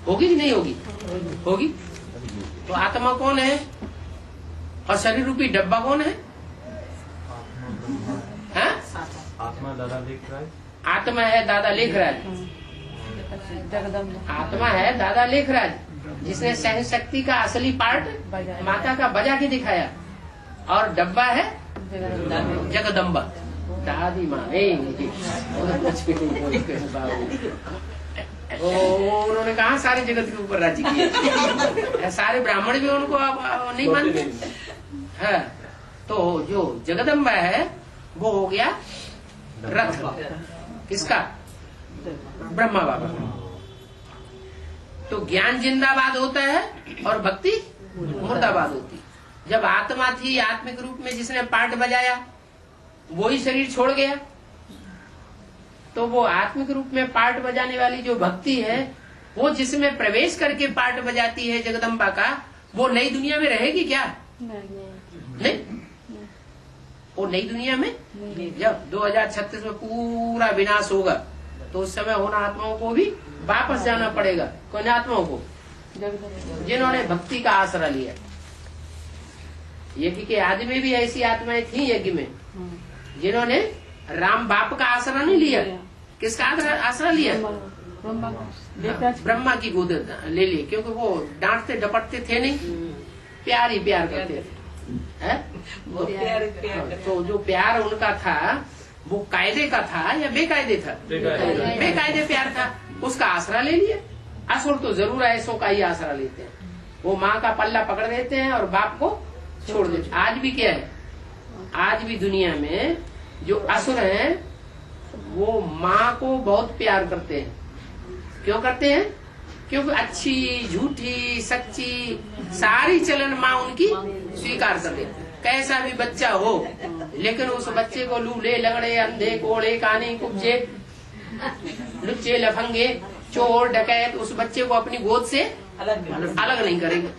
होगी कि नहीं होगी? होगी। तो आत्मा कौन है और शरीर रूपी डब्बा कौन है? हाँ? आत्मा दादा लिख रहा है। आत्मा है दादा लेखराज। आत्मा है दादा लेखराज, जिसने सहन शक्ति का असली पार्ट माता का बजा के दिखाया, और डब्बा है जगदम्बा दादी माँ। उन्होंने कहा सारे जगत के ऊपर राज्य किया। सारे ब्राह्मण भी उनको नहीं मानते है। तो जो जगदम्बा है वो हो गया रथ किसका? ब्रह्मा बाबा। तो ज्ञान जिंदाबाद होता है और भक्ति मुर्दाबाद होती है। जब आत्मा थी आत्मिक रूप में, जिसने पार्ट बजाया वही शरीर छोड़ गया, तो वो आत्मिक रूप में पार्ट बजाने वाली जो भक्ति है, वो जिसमें प्रवेश करके पार्ट बजाती है जगदम्बा का, वो नई दुनिया में रहेगी क्या? नहीं। वो नई दुनिया में जब 2036 में पूरा विनाश होगा तो उस समय उन आत्माओं को भी वापस जाना पड़ेगा। कौन आत्माओं को? जिन्होंने भक्ति का आसरा लिया। यज्ञ के आदि में भी ऐसी आत्माएं थी यज्ञ में, जिन्होंने राम बाप का आसरा नहीं लिया। किसका आसरा लिया? ब्रह्मा की गोद ले ली, क्योंकि वो डांटते डपटते थे नहीं, प्यार ही प्यार करते थे। तो जो प्यार उनका था वो कायदे का था या बेकायदे था? बेकायदे प्यार था, उसका आसरा ले लिया। असुर तो जरूर ऐसों का ही आसरा लेते हैं। वो माँ का पल्ला पकड़ देते हैं और बाप को छोड़ देते। आज भी क्या है? आज भी दुनिया में जो असुर हैं वो माँ को बहुत प्यार करते हैं। क्यों करते हैं? क्योंकि अच्छी झूठी सच्ची सारी चलन माँ उनकी स्वीकार कर लेती। कैसा भी बच्चा हो, लेकिन उस बच्चे को लूले लगड़े अंधे कोड़े कानी कुब्जे लुच्चे लफंगे चोर डकैत उस बच्चे को अपनी गोद से अलग नहीं करेंगे।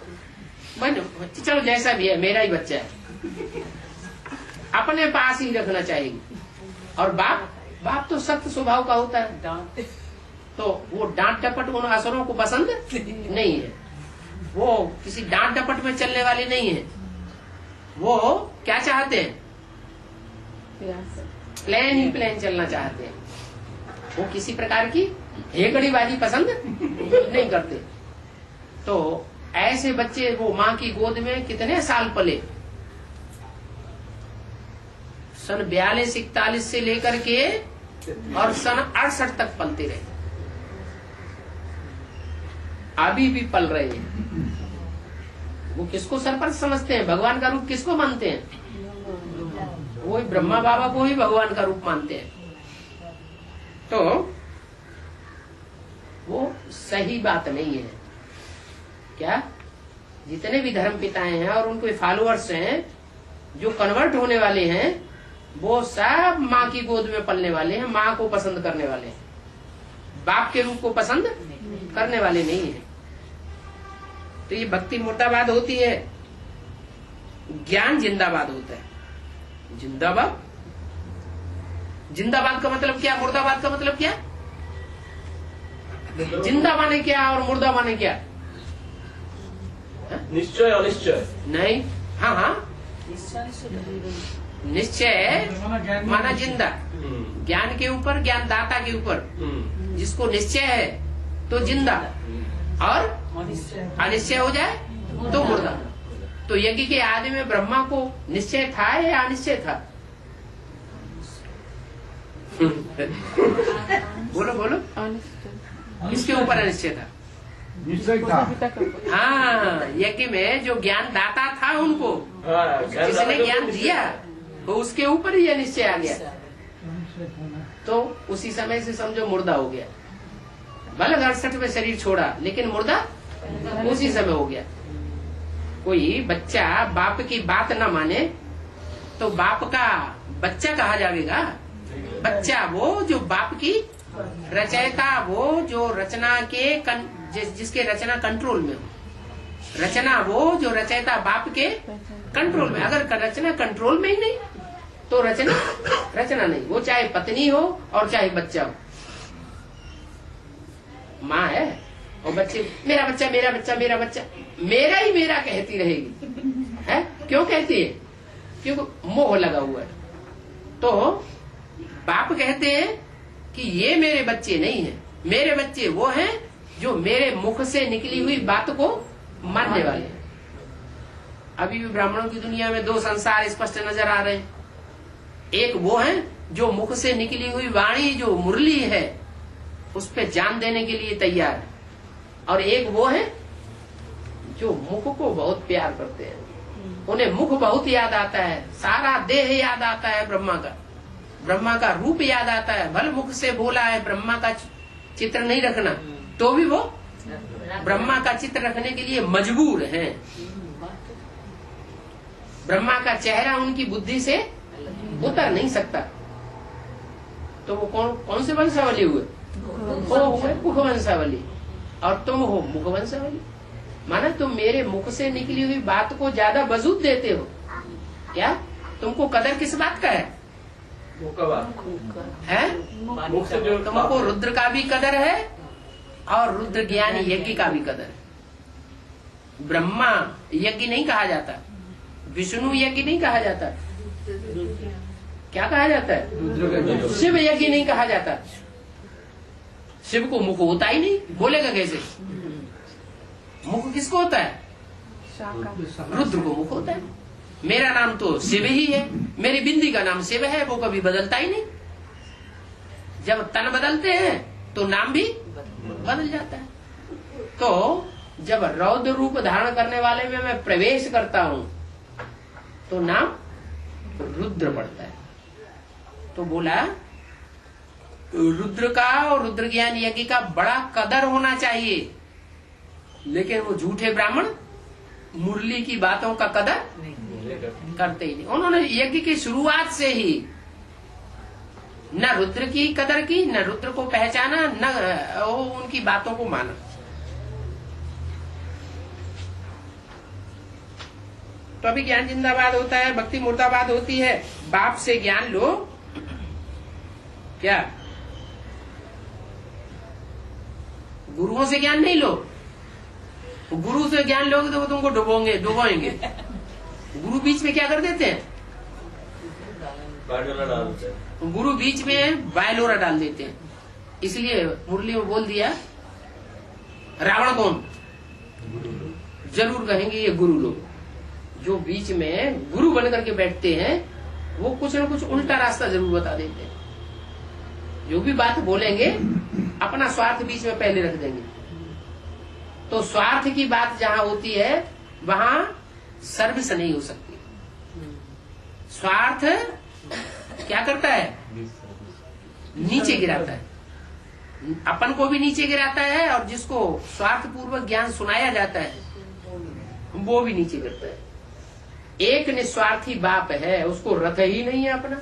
चलो जैसा भी है मेरा ही बच्चा है, अपने पास ही रखना चाहिए। और बाप तो सख्त स्वभाव का होता है, तो वो डांट डपट उन असुरों को पसंद नहीं है। वो किसी डांट डपट में चलने वाले नहीं है। वो क्या चाहते हैं? प्लेन ही प्लेन चलना चाहते हैं। वो किसी प्रकार की हेकड़ीबाजी पसंद नहीं करते। तो ऐसे बच्चे वो माँ की गोद में कितने साल पले, सन 42-41 से लेकर के और सन 68 तक पलते रहे, अभी भी पल रहे हैं। वो किसको सरपंच समझते हैं, भगवान का रूप किसको मानते हैं? वो ब्रह्मा बाबा को ही भगवान का रूप मानते हैं। तो वो सही बात नहीं है। क्या जितने भी धर्म पिताएं हैं और उनके फॉलोअर्स हैं जो कन्वर्ट होने वाले हैं, वो सब माँ की गोद में पलने वाले हैं, माँ को पसंद करने वाले हैं, बाप के रूप को पसंद करने वाले नहीं है। तो ये भक्ति मुर्दाबाद होती है, ज्ञान जिंदाबाद होता है। जिंदाबाद, जिंदाबाद का मतलब क्या, मुर्दाबाद का मतलब क्या? जिंदा माने क्या और मुर्दा माने क्या? निश्चय अनिश्चय नहीं, हाँ हाँ, निश्चय माना जिंदा, ज्ञान के ऊपर, ज्ञानदाता के ऊपर जिसको निश्चय है तो जिंदा, और अनिश्चय हो जाए तो मुर्दा। तो यज्ञ के आदि में ब्रह्मा को निश्चय था या अनिश्चय था? बोलो बोलो, इसके ऊपर अनिश्चय था। निश्चय था। हाँ, यज्ञ में जो ज्ञान दाता था उनको, जिसने ज्ञान दिया, तो उसके ऊपर ही निश्चय आ गया। तो उसी समय से समझो मुर्दा हो गया। भले 68 में शरीर छोड़ा, लेकिन मुर्दा उसी समय हो गया। कोई बच्चा बाप की बात न माने तो बाप का बच्चा कहा जाएगा? बच्चा वो जो बाप की रचयिता, वो जो रचना के जिसके रचना कंट्रोल में हो, रचना वो जो रचयिता बाप के कंट्रोल में। अगर रचना कंट्रोल में ही नहीं तो रचना नहीं। वो चाहे पत्नी हो और चाहे बच्चा हो। माँ है और बच्चे, मेरा बच्चा मेरा बच्चा मेरा बच्चा, मेरा ही मेरा कहती रहेगी। है क्यों कहती है? क्योंकि मोह लगा हुआ है। तो बाप कहते हैं कि ये मेरे बच्चे नहीं है, मेरे बच्चे वो हैं जो मेरे मुख से निकली हुई बात को मानने वाले हैं। अभी भी ब्राह्मणों की दुनिया में दो संसार स्पष्ट नजर आ रहे हैं। एक वो है जो मुख से निकली हुई वाणी जो मुरली है उस पे जान देने के लिए तैयार है, और एक वो है जो मुख को बहुत प्यार करते हैं। उन्हें मुख बहुत याद आता है, सारा देह याद आता है, ब्रह्मा का रूप याद आता है। भले मुख से बोला है ब्रह्मा का चित्र नहीं रखना, तो भी वो ब्रह्मा का चित्र रखने के लिए मजबूर हैं। ब्रह्मा का चेहरा उनकी बुद्धि से उतर नहीं सकता। तो वो कौन से वंशावली हुए? वो हुए मुख वंशावली, और तुम हो मुख वंशावली। माना तुम मेरे मुख से निकली हुई बात को ज्यादा वजूद देते हो। क्या तुमको कदर किस बात का है? तुमको रुद्र का भी कदर है और रुद्र ज्ञानी यज्ञ का भी कदर है। ब्रह्मा यज्ञ नहीं कहा जाता, विष्णु यज्ञ नहीं कहा जाता, क्या कहा जाता है? शिव यज्ञ नहीं कहा जाता। शिव को मुख होता ही नहीं, बोलेगा कैसे? मुख किसको होता है? रुद्र को मुख होता है। मेरा नाम तो शिव ही है, मेरी बिंदी का नाम शिव है, वो कभी बदलता ही नहीं। जब तन बदलते हैं तो नाम भी बदल जाता है। तो जब रौद्र रूप धारण करने वाले में मैं प्रवेश करता हूं तो नाम रुद्र पड़ता है। तो बोला रुद्र का और रुद्र ज्ञान यज्ञ का बड़ा कदर होना चाहिए, लेकिन वो झूठे ब्राह्मण मुरली की बातों का कदर करते ही नहीं। उन्होंने यज्ञ की शुरुआत से ही न रुद्र की कदर की, न रुद्र को पहचाना, न उनकी बातों को माना। तो अभी ज्ञान जिंदाबाद होता है, भक्ति मुर्दाबाद होती है। बाप से ज्ञान लो, क्या गुरुओं से ज्ञान नहीं लो। गुरु से ज्ञान लोगे तो वो तुमको डुबोएंगे। गुरु बीच में क्या कर देते हैं? गुरु बीच में बायलोरा डाल देते हैं। इसलिए मुरली में बोल दिया, रावण कौन? जरूर कहेंगे ये गुरु लोग जो बीच में गुरु बन करके बैठते हैं, वो कुछ न कुछ उल्टा रास्ता जरूर बता देते हैं। जो भी बात बोलेंगे अपना स्वार्थ बीच में पहले रख देंगे। तो स्वार्थ की बात जहां होती है वहां सर्विस नहीं हो सकती। स्वार्थ क्या करता है? नीचे गिराता है, अपन को भी नीचे गिराता है, और जिसको स्वार्थ पूर्वक ज्ञान सुनाया जाता है वो भी नीचे गिरता है। एक निस्वार्थी बाप है, उसको रथ ही नहीं है अपना।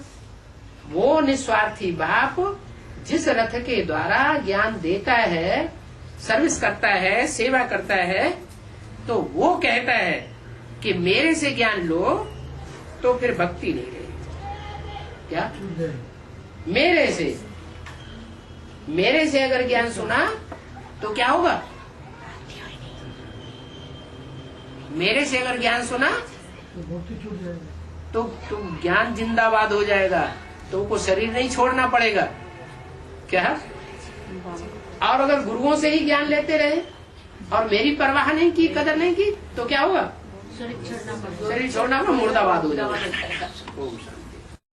वो निस्वार्थी बाप जिस रथ के द्वारा ज्ञान देता है, सर्विस करता है, सेवा करता है, तो वो कहता है कि मेरे से ज्ञान लो तो फिर भक्ति नहीं रहेगी। क्या? मेरे से अगर ज्ञान सुना तो क्या होगा? मेरे से अगर ज्ञान सुना तो ज्ञान जिंदाबाद हो जाएगा, तुमको शरीर नहीं छोड़ना पड़ेगा। क्या? और अगर गुरुओं से ही ज्ञान लेते रहे और मेरी परवाह नहीं की, कदर नहीं की, तो क्या होगा? शरीर छोड़ना पड़ेगा। शरीर छोड़ना मुर्दाबाद हो जाएगा।